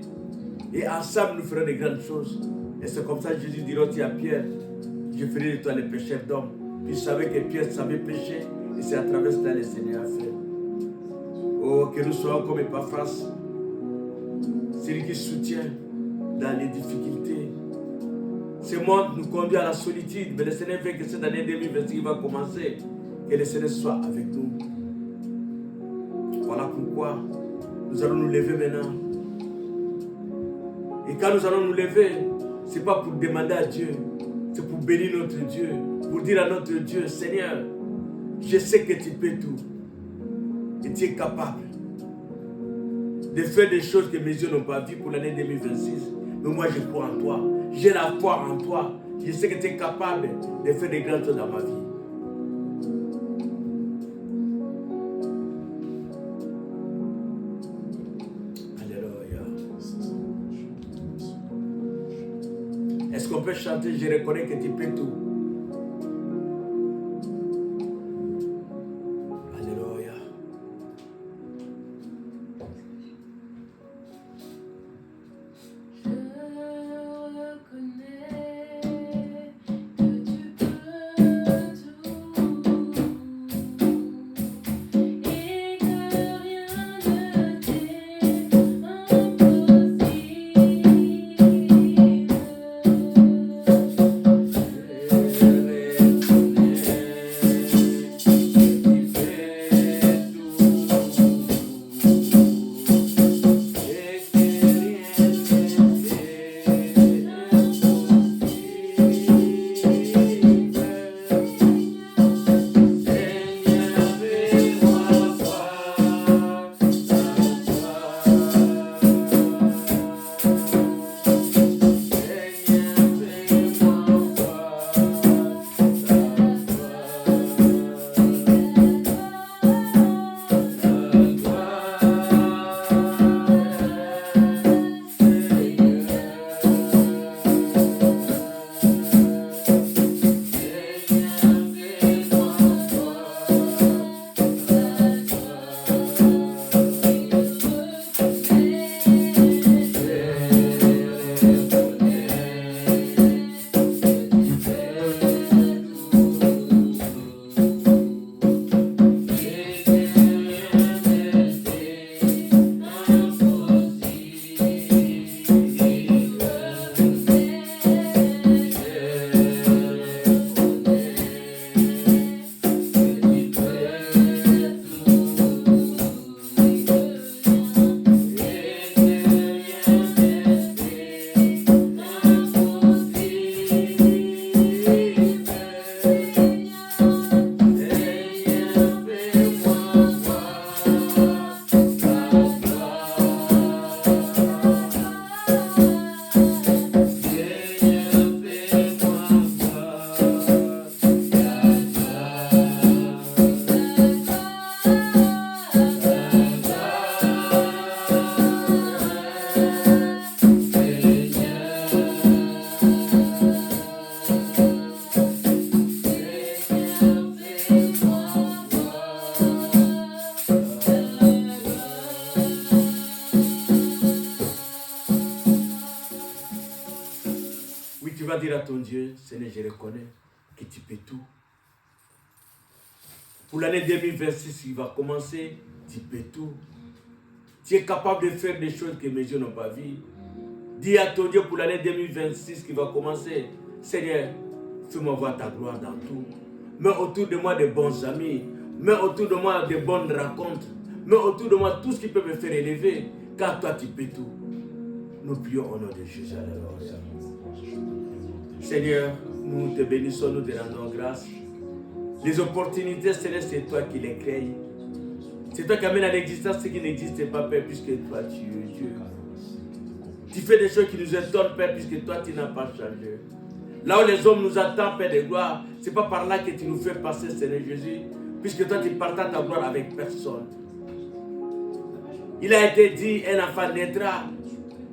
Et ensemble, nous ferons de grandes choses. Et c'est comme ça que Jésus dira aussi à Pierre, je ferai de toi les pécheurs d'hommes. Puis je savais que Pierre savait pécher. Et c'est à travers cela que le Seigneur a fait. Oh, que nous soyons comme Epaphras, celui qui soutient dans les difficultés. Ce monde nous conduit à la solitude, mais le Seigneur veut que cette année 2026 va commencer, que le Seigneur soit avec nous. Voilà pourquoi nous allons nous lever maintenant. Et quand nous allons nous lever, ce n'est pas pour demander à Dieu, c'est pour bénir notre Dieu, pour dire à notre Dieu, Seigneur, je sais que tu peux tout, et tu es capable de faire des choses que mes yeux n'ont pas vues pour l'année 2026. Mais moi, je crois en toi. J'ai la foi en toi. Je sais que tu es capable de faire des grandes choses dans ma vie. Alléluia. Est-ce qu'on peut chanter, je reconnais que tu peux tout? Alléluia. Dire à ton Dieu, Seigneur, je reconnais que tu peux tout. Pour l'année 2026 qui va commencer, tu peux tout. Tu es capable de faire des choses que mes yeux n'ont pas vues. Dis à ton Dieu pour l'année 2026 qui va commencer, Seigneur, fais-moi voir ta gloire dans tout. Mets autour de moi de bons amis. Mets autour de moi de bonnes rencontres. Mets autour de moi tout ce qui peut me faire élever. Car toi, tu peux tout. Nous prions au nom de Jésus. Alléluia. Seigneur, nous te bénissons, nous te rendons grâce. Les opportunités, Seigneur, c'est toi qui les crées. C'est toi qui amènes à l'existence ce qui n'existe pas, Père, puisque toi, tu es Dieu. Tu fais des choses qui nous étonnent, Père, puisque toi, tu n'as pas changé. Là où les hommes nous attendent, Père de gloire, ce n'est pas par là que tu nous fais passer, Seigneur Jésus, puisque toi, tu partages ta gloire avec personne. Il a été dit, un enfant naîtra,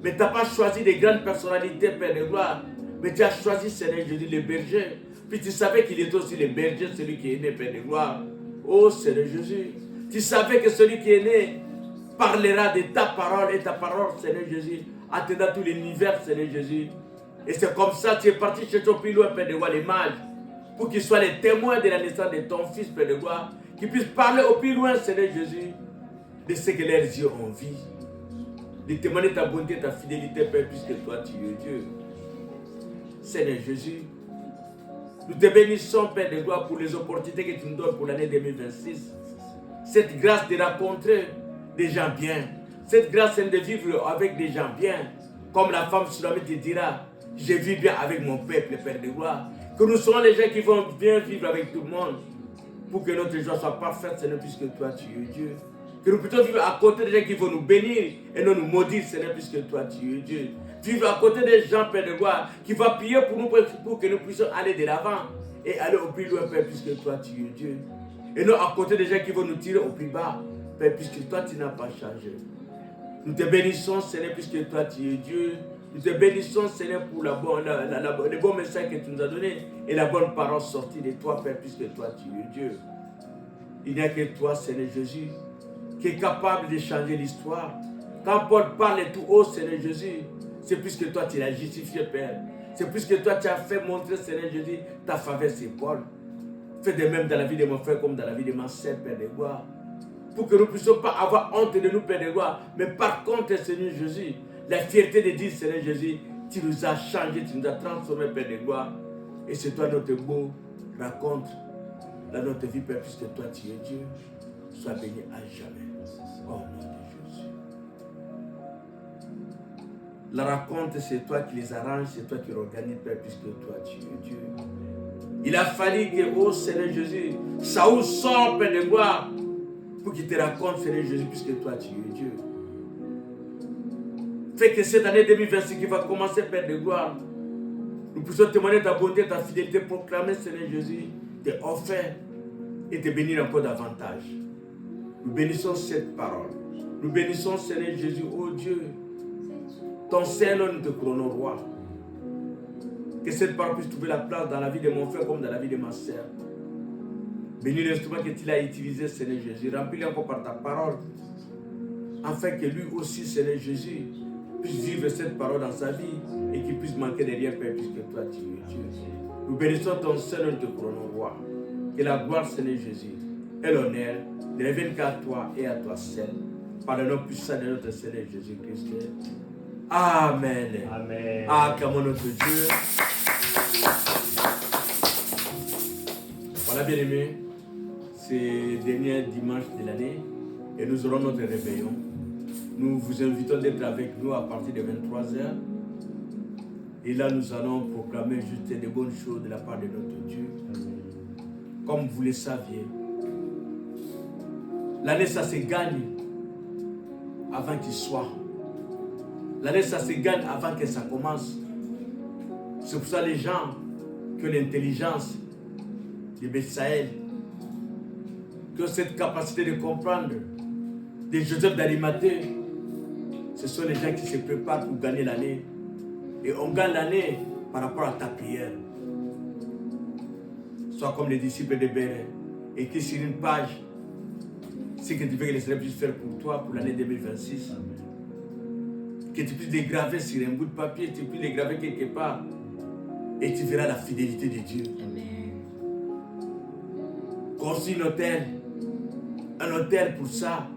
mais tu n'as pas choisi des grandes personnalités, Père de gloire, mais tu as choisi, Seigneur Jésus, le berger. Puis tu savais qu'il était aussi le berger, celui qui est né, Père de gloire. Oh, Seigneur Jésus, tu savais que celui qui est né parlera de ta parole, et ta parole, Seigneur Jésus, atteindra tout l'univers, Seigneur Jésus. Et c'est comme ça que tu es parti chez ton plus loin, Père de gloire, les mages, pour qu'ils soient les témoins de la naissance de ton fils, Père de gloire, qu'ils puissent parler au plus loin, Seigneur Jésus, de ce que leurs yeux ont vu, de témoigner ta bonté, ta fidélité, Père, puisque toi, tu es Dieu. Seigneur Jésus, nous te bénissons, Père de gloire, pour les opportunités que tu nous donnes pour l'année 2026. Cette grâce de rencontrer des gens bien. Cette grâce de vivre avec des gens bien. Comme la femme Sulamite te dira, je vis bien avec mon peuple, Père de gloire. Que nous serons les gens qui vont bien vivre avec tout le monde. Pour que notre joie soit parfaite, Seigneur, puisque toi, tu es Dieu. Que nous puissions vivre à côté des gens qui vont nous bénir et non nous maudire, Seigneur, puisque toi, tu es Dieu. Vivre à côté des gens, Père de gloire, qui vont prier pour nous, pour que nous puissions aller de l'avant et aller au plus loin, Père, puisque toi, tu es Dieu. Et non à côté des gens qui vont nous tirer au plus bas, Père, puisque toi, tu n'as pas changé. Nous te bénissons, Seigneur, puisque toi, tu es Dieu. Nous te bénissons, Seigneur, pour le bon message que tu nous as donné et la bonne parole sortie de toi, Père, puisque toi, tu es Dieu. Il n'y a que toi, Seigneur Jésus, qui est capable de changer l'histoire. Quand Paul parle tout haut, Seigneur Jésus, c'est puisque toi, tu l'as justifié, Père. C'est puisque toi, tu as fait montrer, Seigneur Jésus, ta faveur, c'est Paul. Fais de même dans la vie de mon frère comme dans la vie de ma sœur, Père de gloire. Pour que nous ne puissions pas avoir honte de nous, Père de gloire. Mais par contre, Seigneur Jésus, la fierté de dire, Seigneur Jésus, tu nous as changés, tu nous as transformés, Père de gloire. Et c'est toi notre beau raconte dans notre vie, Père, puisque toi, tu es Dieu. Sois béni à jamais. Au nom de Jésus. La raconte, c'est toi qui les arranges, c'est toi qui l'organises, Père, puisque toi, tu es Dieu. Il a fallu que, oh Seigneur Jésus, Saoul sort, Père de gloire, pour qu'il te raconte, Seigneur Jésus, puisque toi, tu es Dieu. Fais que cette année 2026 qui va commencer, Père de gloire, nous puissions témoigner ta bonté, ta fidélité, proclamer, Seigneur Jésus, tes offertes et te bénir encore davantage. Nous bénissons cette parole. Nous bénissons, Seigneur Jésus, oh Dieu, ton Seigneur, nous te couronnons roi. Que cette parole puisse trouver la place dans la vie de mon frère comme dans la vie de ma sœur. Bénis l'instrument que tu as utilisé, Seigneur Jésus. Remplis-le encore par ta parole. Afin que lui aussi, Seigneur Jésus, puisse vivre cette parole dans sa vie et qu'il puisse manquer de rien, Père, puisque toi, tu es Dieu. Nous bénissons ton Seigneur, nous te couronnons roi. Que la gloire, Seigneur Jésus, et l'honneur ne reviennent qu'à toi et à toi seul. Par le nom puissant de notre Seigneur Jésus-Christ. Amen. Amen. Acclamons notre Dieu. Voilà, bien-aimés, c'est le dernier dimanche de l'année et nous aurons notre réveillon. Nous vous invitons d'être avec nous à partir de 23h. Et là, nous allons proclamer juste de bonnes choses de la part de notre Dieu. Comme vous le saviez, l'année, ça se gagne avant qu'il soit. L'année, ça se gagne avant que ça commence. C'est pour ça les gens qui ont l'intelligence de Bethsaël, qui ont cette capacité de comprendre, de Joseph d'Arimathée, ce sont les gens qui se préparent pour gagner l'année. Et on gagne l'année par rapport à ta prière. Sois comme les disciples de Béret, écris sur une page ce que tu veux que les Seigneur puissent faire pour toi pour l'année 2026. Que tu puisses les graver sur un bout de papier, tu puisses les graver quelque part. Et tu verras la fidélité de Dieu. Amen. Construis un hôtel pour ça.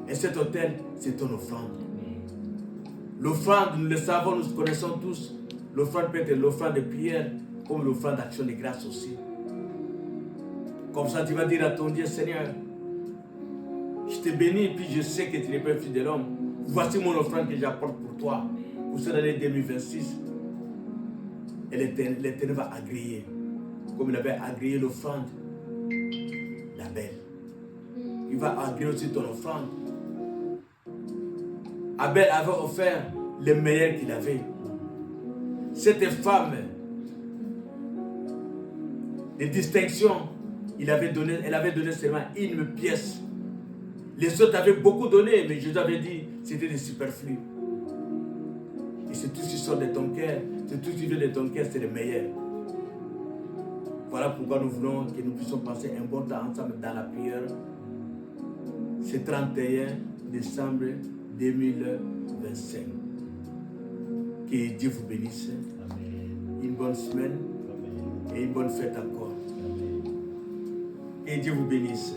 Et cet hôtel, c'est ton offrande. L'offrande, nous le savons, nous connaissons tous. L'offrande peut être l'offrande de prière, comme l'offrande d'action de grâce aussi. Comme ça, tu vas dire à ton Dieu, Seigneur, je te bénis, puis je sais que tu n'es pas un fils de l'homme. Voici mon offrande que j'apporte pour toi, pour cette année 2026. Et l'Éternel va agréer, comme il avait agréé l'offrande d'Abel. Il va agréer aussi ton offrande. Abel avait offert le meilleur qu'il avait. Cette femme de distinction, elle avait donné seulement une pièce. Les autres avaient beaucoup donné, mais Jésus avait dit c'était des superflus. Et c'est tout ce qui sort de ton cœur, c'est tout ce qui vient de ton cœur, c'est le meilleur. Voilà pourquoi nous voulons que nous puissions passer un bon temps ensemble dans la prière. C'est 31 décembre 2025. Que Dieu vous bénisse. Amen. Une bonne semaine. Amen. Et une bonne fête encore. Amen. Et Dieu vous bénisse.